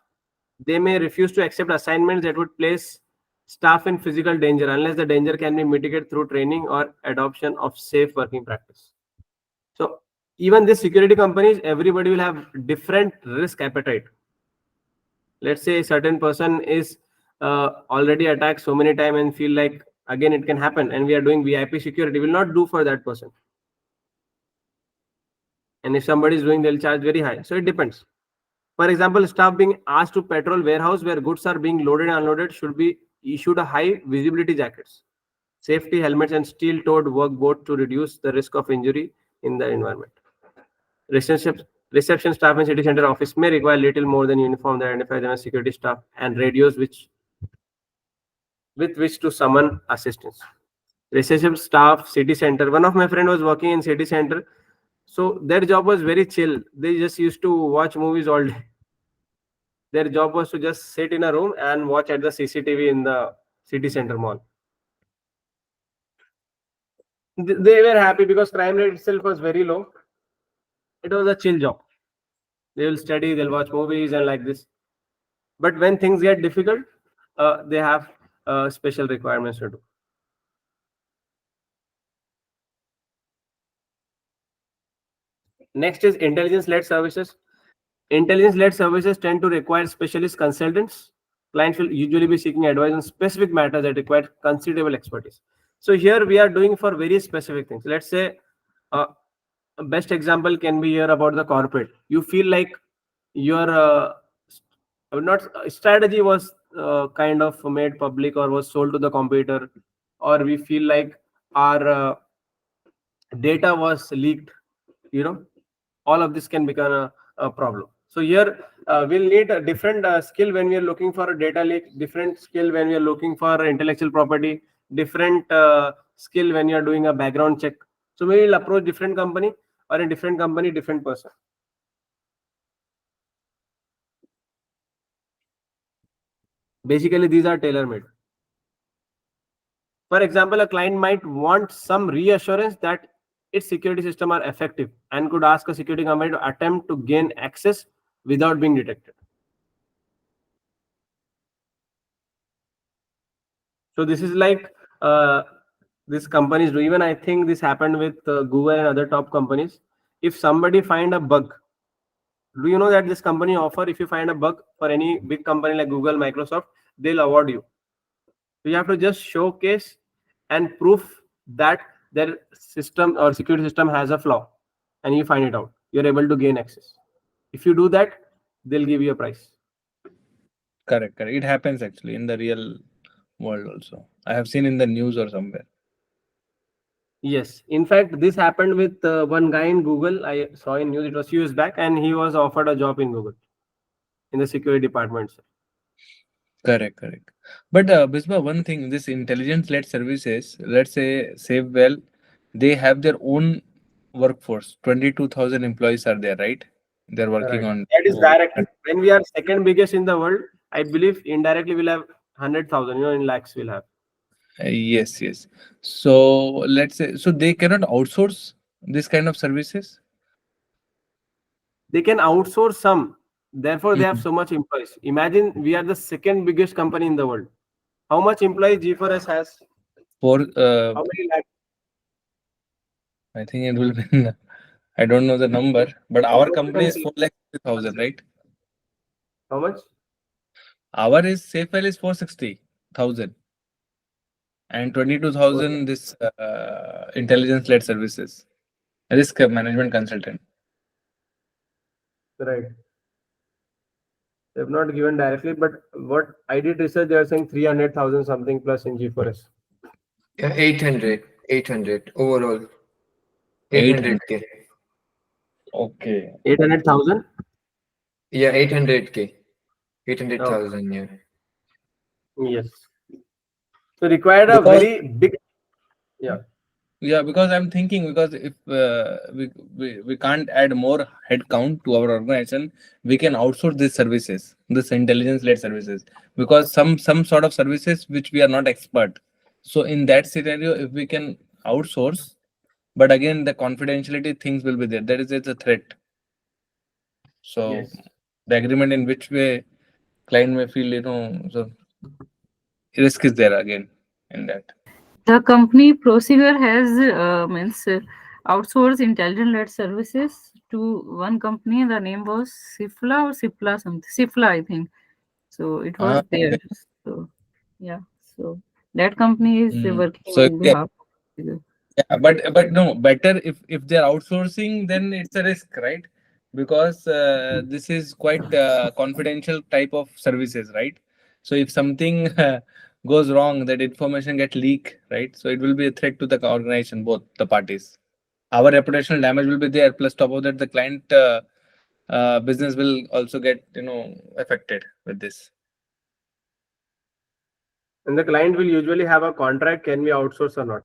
They may refuse to accept assignments that would place staff in physical danger unless the danger can be mitigated through training or adoption of safe working practice. So even these security companies, everybody will have different risk appetite. Let's say a certain person is already attacked so many times and feel like again it can happen, and we are doing VIP security, will not do for that person. And if somebody is doing, they'll charge very high. So it depends. For example, staff being asked to patrol warehouse where goods are being loaded and unloaded should be issued a high visibility jackets, safety helmets, and steel-toed work board to reduce the risk of injury in the environment. Reception staff in city center office may require little more than uniform that identify them as security staff and radios with which to summon assistance. Reception staff, city center. One of my friend was working in city center, so their job was very chill. They just used to watch movies all day. Their job was to just sit in a room and watch at the CCTV in the city center mall. They were happy because crime rate itself was very low. It was a chill job. They will study, they'll watch movies and like this. But when things get difficult, they have special requirements to do. Next is intelligence-led services. Intelligence-led services tend to require specialist consultants. Clients will usually be seeking advice on specific matters that require considerable expertise. So here we are doing for very specific things. Let's say a best example can be here about the corporate. You feel like your not strategy was kind of made public or was sold to the competitor, or we feel like our data was leaked. All of this can become a problem. So here we'll need a different skill when we are looking for a data leak, different skill when we are looking for intellectual property, different skill when you are doing a background check. So we will approach different company, or in different company, different person. Basically, these are tailor-made. For example, a client might want some reassurance that its security system are effective and could ask a security company to attempt to gain access without being detected. So this is like these companies do. Even I think this happened with Google and other top companies. If somebody find a bug Do you know that this company offer, if you find a bug for any big company like Google, Microsoft, they'll award you. So you have to just showcase and proof that their system or security system has a flaw, and you find it out. You're able to gain access. If you do that, they'll give you a prize. Correct, correct. It happens actually in the real world also. I have seen in the news or somewhere. Yes, in fact, this happened with one guy in Google. I saw in news. It was few years back, and he was offered a job in Google in the security department. Correct, correct. But Bisma, one thing, this intelligence-led services, let's say Saefwell, they have their own workforce. 22,000 employees are there, right? They're working Correct. on. That is directly. When we are second biggest in the world, I believe indirectly we'll have 100,000. In lakhs we'll have. Yes, yes. So let's say, so they cannot outsource this kind of services. They can outsource some. Therefore, they have Mhm. so much employees. Imagine we are the second biggest company in the world. How much employees G4S has? For How many lakhs? I think it will be. I don't know the number, but our Go company and is see. 4,60,000, right? How much? Our is Saefwell is 460,000 and 22,000 this intelligence-led services, risk management consultant. Right. They have not given directly, but what I did research, they are saying 300,000 something plus in G4S. Yeah, 800 overall. 800. 800K. Okay. 800,000? Yeah, 800K. Okay. 800,000, yeah. Yes. So required a Because very big, yeah. yeah, because I'm thinking because if we can't add more headcount to our organization, we can outsource these services, this intelligence-led services, because some sort of services which we are not expert. So in that scenario, if we can outsource, but again the confidentiality things will be there. That is it's a threat. So Yes. the agreement in which way client may feel, so risk is there again in that. The company Prosegur has means outsourced intelligent-led services to one company. The name was Sifla or Sipla something. Sifla, I think. So it was there. Okay. So yeah. So that company is working So on yeah, behalf of Prosegur. yeah, but no, better if they're outsourcing, then it's a risk, right? Because this is quite confidential type of services, right? So if something goes wrong, that information get leaked, right? So it will be a threat to the organization, both the parties. Our reputational damage will be there. Plus, top of that, the client business will also get affected with this. And the client will usually have a contract, can we outsource or not?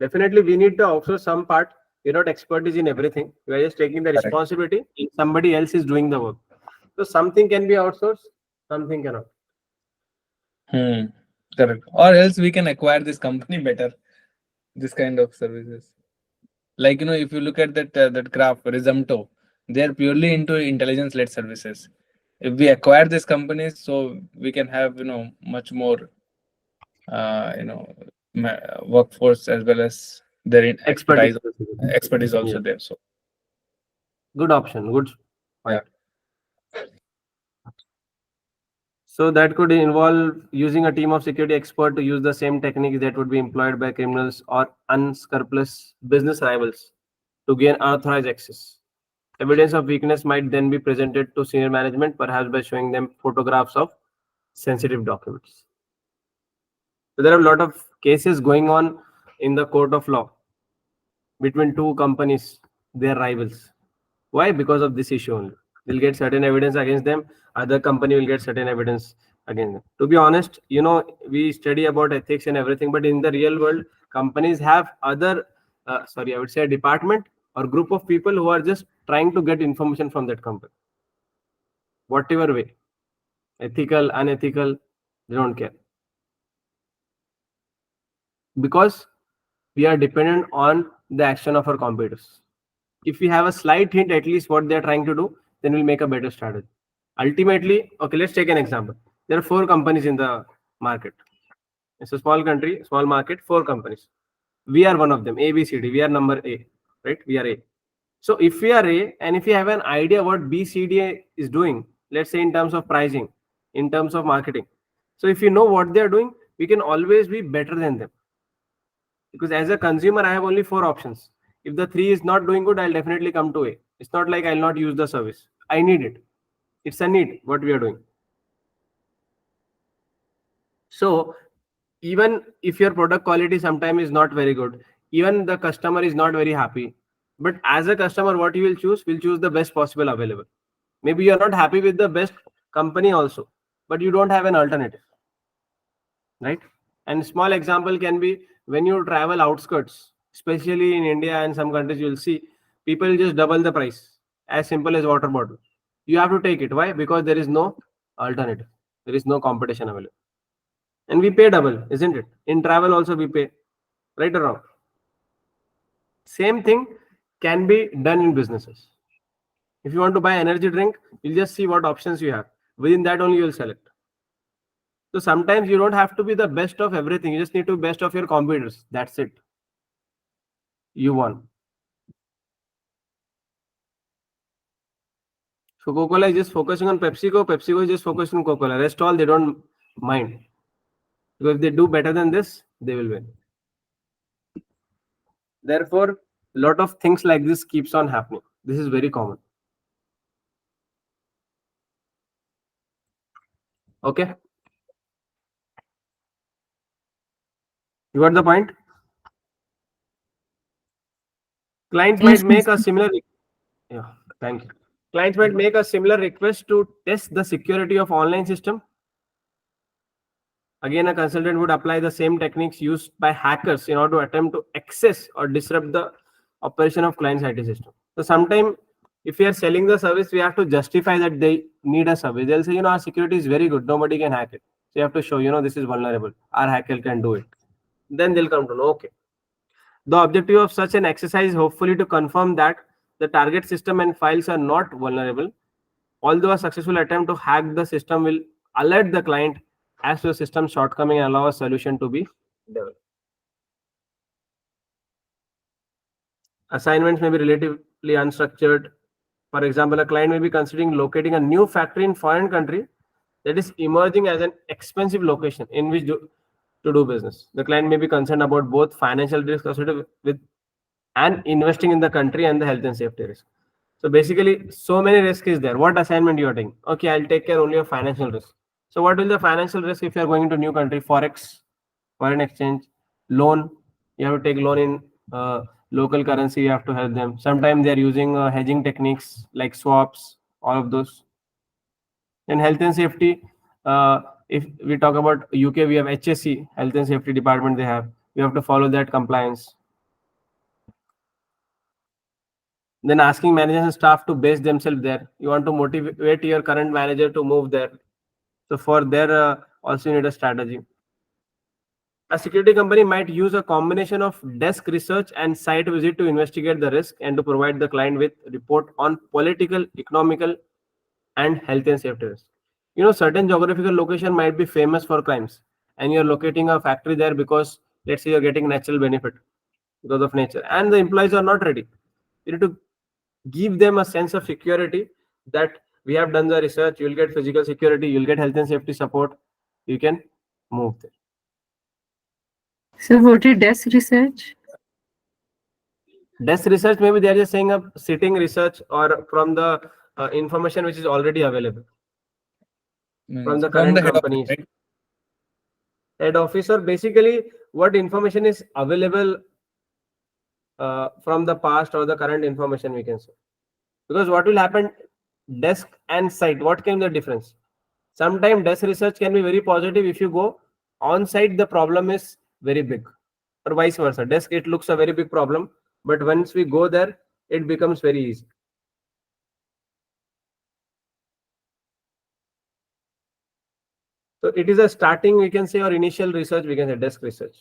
Definitely, we need to outsource some part. We're not expertise in everything. We are just taking the Correct. responsibility. Somebody else is doing the work. So something can be outsourced, something cannot. Correct. Or else we can acquire this company better. This kind of services. Like if you look at that graph, Rizomto, they are purely into intelligence-led services. If we acquire these companies, so we can have much more workforce as well as their Expertise. expertise Yeah. also there. So Good option. Good yeah. point. So that could involve using a team of security expert to use the same techniques that would be employed by criminals or unscrupulous business rivals to gain unauthorized access. Evidence of weakness might then be presented to senior management, perhaps by showing them photographs of sensitive documents. So there are a lot of cases going on in the court of law between two companies, their rivals. Why? Because of this issue only. They'll get certain evidence against them. Other company will get certain evidence against them. To be honest, we study about ethics and everything, but in the real world, companies have other, I would say a department or group of people who are just trying to get information from that company. Whatever way, ethical, unethical, they don't care. Because we are dependent on the action of our competitors. If we have a slight hint, at least what they're trying to do, then we'll make a better strategy. Ultimately, okay, let's take an example. There are 4 companies in the market. It's a small country, small market, 4 companies. We are one of them, A, B, C, D. We are number A, right? We are A. So if we are A and if you have an idea what B, C, D is doing, let's say in terms of pricing, in terms of marketing. So if you know what they are doing, we can always be better than them. Because as a consumer, I have only 4 options. If the 3 is not doing good, I'll definitely come to A. It's not like I'll not use the service. I need it. It's a need what we are doing. So even if your product quality sometimes is not very good, even the customer is not very happy, but as a customer, what you will choose? Will choose the best possible available. Maybe you're not happy with the best company also, but you don't have an alternative, right? And small example can be when you travel outskirts, especially in India and some countries, you will see people just double the price, as simple as water bottle. You have to take it. Why? Because there is no alternative. There is no competition available. And we pay double, isn't it? In travel also we pay, right or wrong? Same thing can be done in businesses. If you want to buy energy drink, you'll just see what options you have. Within that only you'll select. So sometimes you don't have to be the best of everything. You just need to be best of your competitors. That's it. You won. So Coca-Cola is just focusing on PepsiCo. PepsiCo is just focusing on Coca-Cola. Rest all they don't mind. Because if they do better than this, they will win. Therefore, a lot of things like this keeps on happening. This is very common. Okay. You got the point? Clients Yes, might make a Mr. similar, yeah, thank you. Clients might make a similar request to test the security of online system. Again, a consultant would apply the same techniques used by hackers in order to attempt to access or disrupt the operation of client's IT system. So sometimes if we are selling the service, we have to justify that they need a service. They'll say, our security is very good. Nobody can hack it. So you have to show, this is vulnerable. Our hacker can do it. Then they'll come to know, okay. The objective of such an exercise is hopefully to confirm that the target system and files are not vulnerable. Although a successful attempt to hack the system will alert the client as to the system shortcoming and allow a solution to be developed. Assignments may be relatively unstructured. For example, a client may be considering locating a new factory in foreign country that is emerging as an expensive location in which to do business. The client may be concerned about both financial risk associated with and investing in the country and the health and safety risk. So basically, so many risks is there. What assignment you are taking? Okay, I'll take care only of financial risk. So what will the financial risk if you are going into new country? Forex, foreign exchange, loan. You have to take loan in local currency. You have to help them. Sometimes they are using hedging techniques like swaps, all of those. And health and safety. If we talk about UK, we have HSE, health and safety department. They have. You have to follow that compliance. Then asking managers and staff to base themselves there. You want to motivate your current manager to move there. So for there, also you need a strategy. A security company might use a combination of desk research and site visit to investigate the risk and to provide the client with report on political, economical, and health and safety risk. Certain geographical location might be famous for crimes, and you're locating a factory there because let's say you're getting natural benefit because of nature, and the employees are not ready. You need to give them a sense of security that we have done the research. You'll get physical security, you'll get health and safety support, you can move there. So what is desk research? Desk research, maybe they're just saying a sitting research or from the information which is already available from the current head office, companies. right? Head officer, basically what information is available from the past or the current information we can say. Because what will happen, desk and site, what can be the difference? Sometimes desk research can be very positive. If you go on site, the problem is very big, or vice versa. Desk, it looks a very big problem, but once we go there, it becomes very easy. So it is a starting, we can say, or initial research, we can say desk research.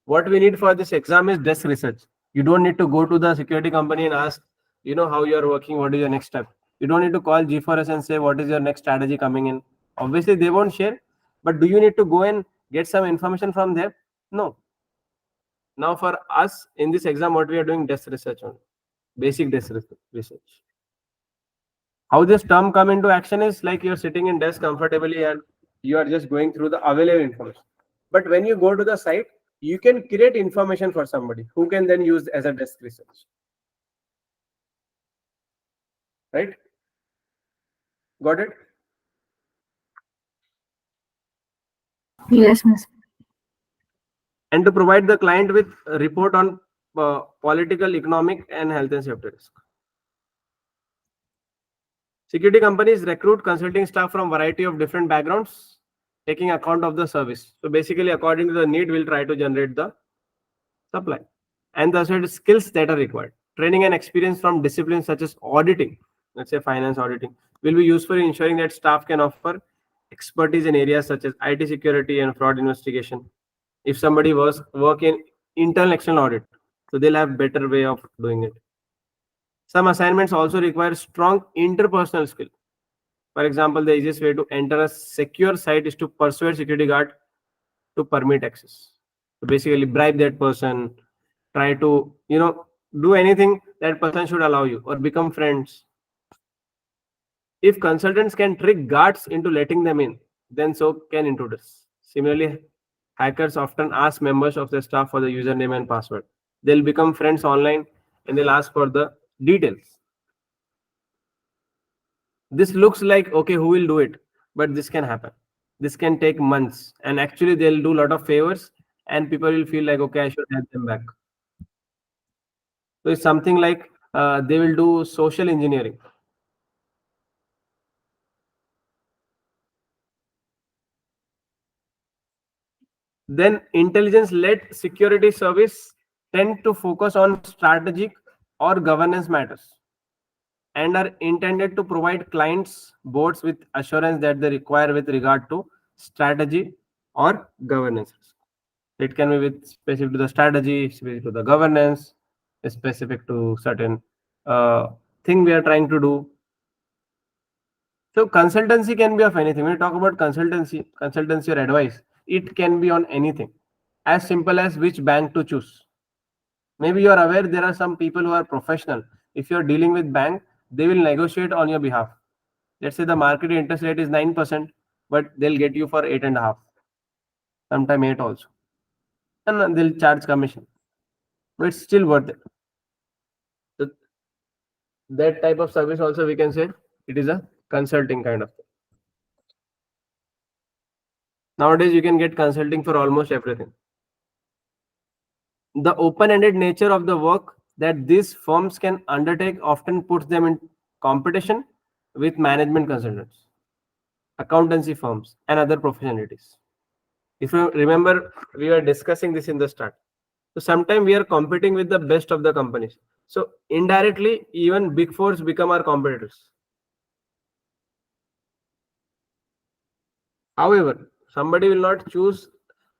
What we need for this exam is desk research. You don't need to go to the security company and ask, how you are working, what is your next step. You don't need to call G4S and say, what is your next strategy coming in. Obviously, they won't share, but do you need to go and get some information from them? No. Now, for us in this exam, what we are doing, desk research only. basic desk research. How this term come into action is like you're sitting in desk comfortably and you are just going through the available information. But when you go to the site, you can create information for somebody who can then use as a desk research. Right? Got it? Yes, Miss. And to provide the client with a report on political, economic, and health and safety risk. Security companies recruit consulting staff from variety of different backgrounds, taking account of the service. So basically, according to the need, we'll try to generate the supply and the certain skills that are required. Training and experience from disciplines such as auditing, let's say finance auditing, will be useful in ensuring that staff can offer expertise in areas such as IT security and fraud investigation. If somebody was work in internal external audit, so they'll have better way of doing it. Some assignments also require strong interpersonal skill. For example, the easiest way to enter a secure site is to persuade security guard to permit access. So basically bribe that person, try to, do anything that person should allow you or become friends. If consultants can trick guards into letting them in, then so can intruders. Similarly, hackers often ask members of their staff for the username and password. They'll become friends online and they'll ask for the details. This looks like, okay, who will do it? But this can happen. This can take months. And actually, they'll do a lot of favors and people will feel like, okay, I should help them back. So it's something like they will do social engineering. Then intelligence-led security service tend to focus on strategic or governance matters and are intended to provide clients boards with assurance that they require with regard to strategy or governance. It can be with specific to the strategy, specific to the governance, specific to certain thing we are trying to do. So consultancy can be of anything. When you talk about consultancy or advice, it can be on anything. As simple as which bank to choose. Maybe you are aware there are some people who are professional. If you are dealing with bank, they will negotiate on your behalf. Let's say the market interest rate is 9%, but they'll get you for 8.5%, sometime 8 also. And they'll charge commission. But it's still worth it. So that type of service also we can say it is a consulting kind of thing. Nowadays you can get consulting for almost everything. The open-ended nature of the work that these firms can undertake often puts them in competition with management consultants, accountancy firms, and other professionalities. If you remember, we were discussing this in the start. So sometimes we are competing with the best of the companies. So indirectly, even big fours become our competitors. However, somebody will not choose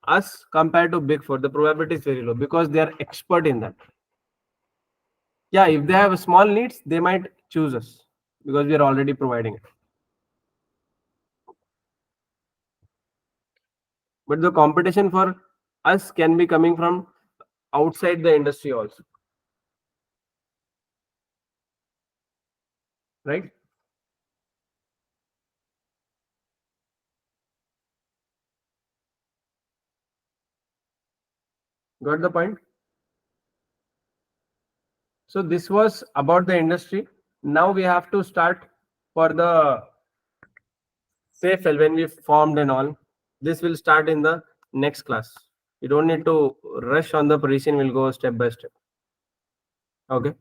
us compared to big four. The probability is very low because they are expert in that. Yeah, if they have small needs, they might choose us because we are already providing it. But the competition for us can be coming from outside the industry also. Right? Got the point? So this was about the industry. Now we have to start for the Saefwell when we formed and all. This will start in the next class. You don't need to rush on the position. We'll go step by step. Okay.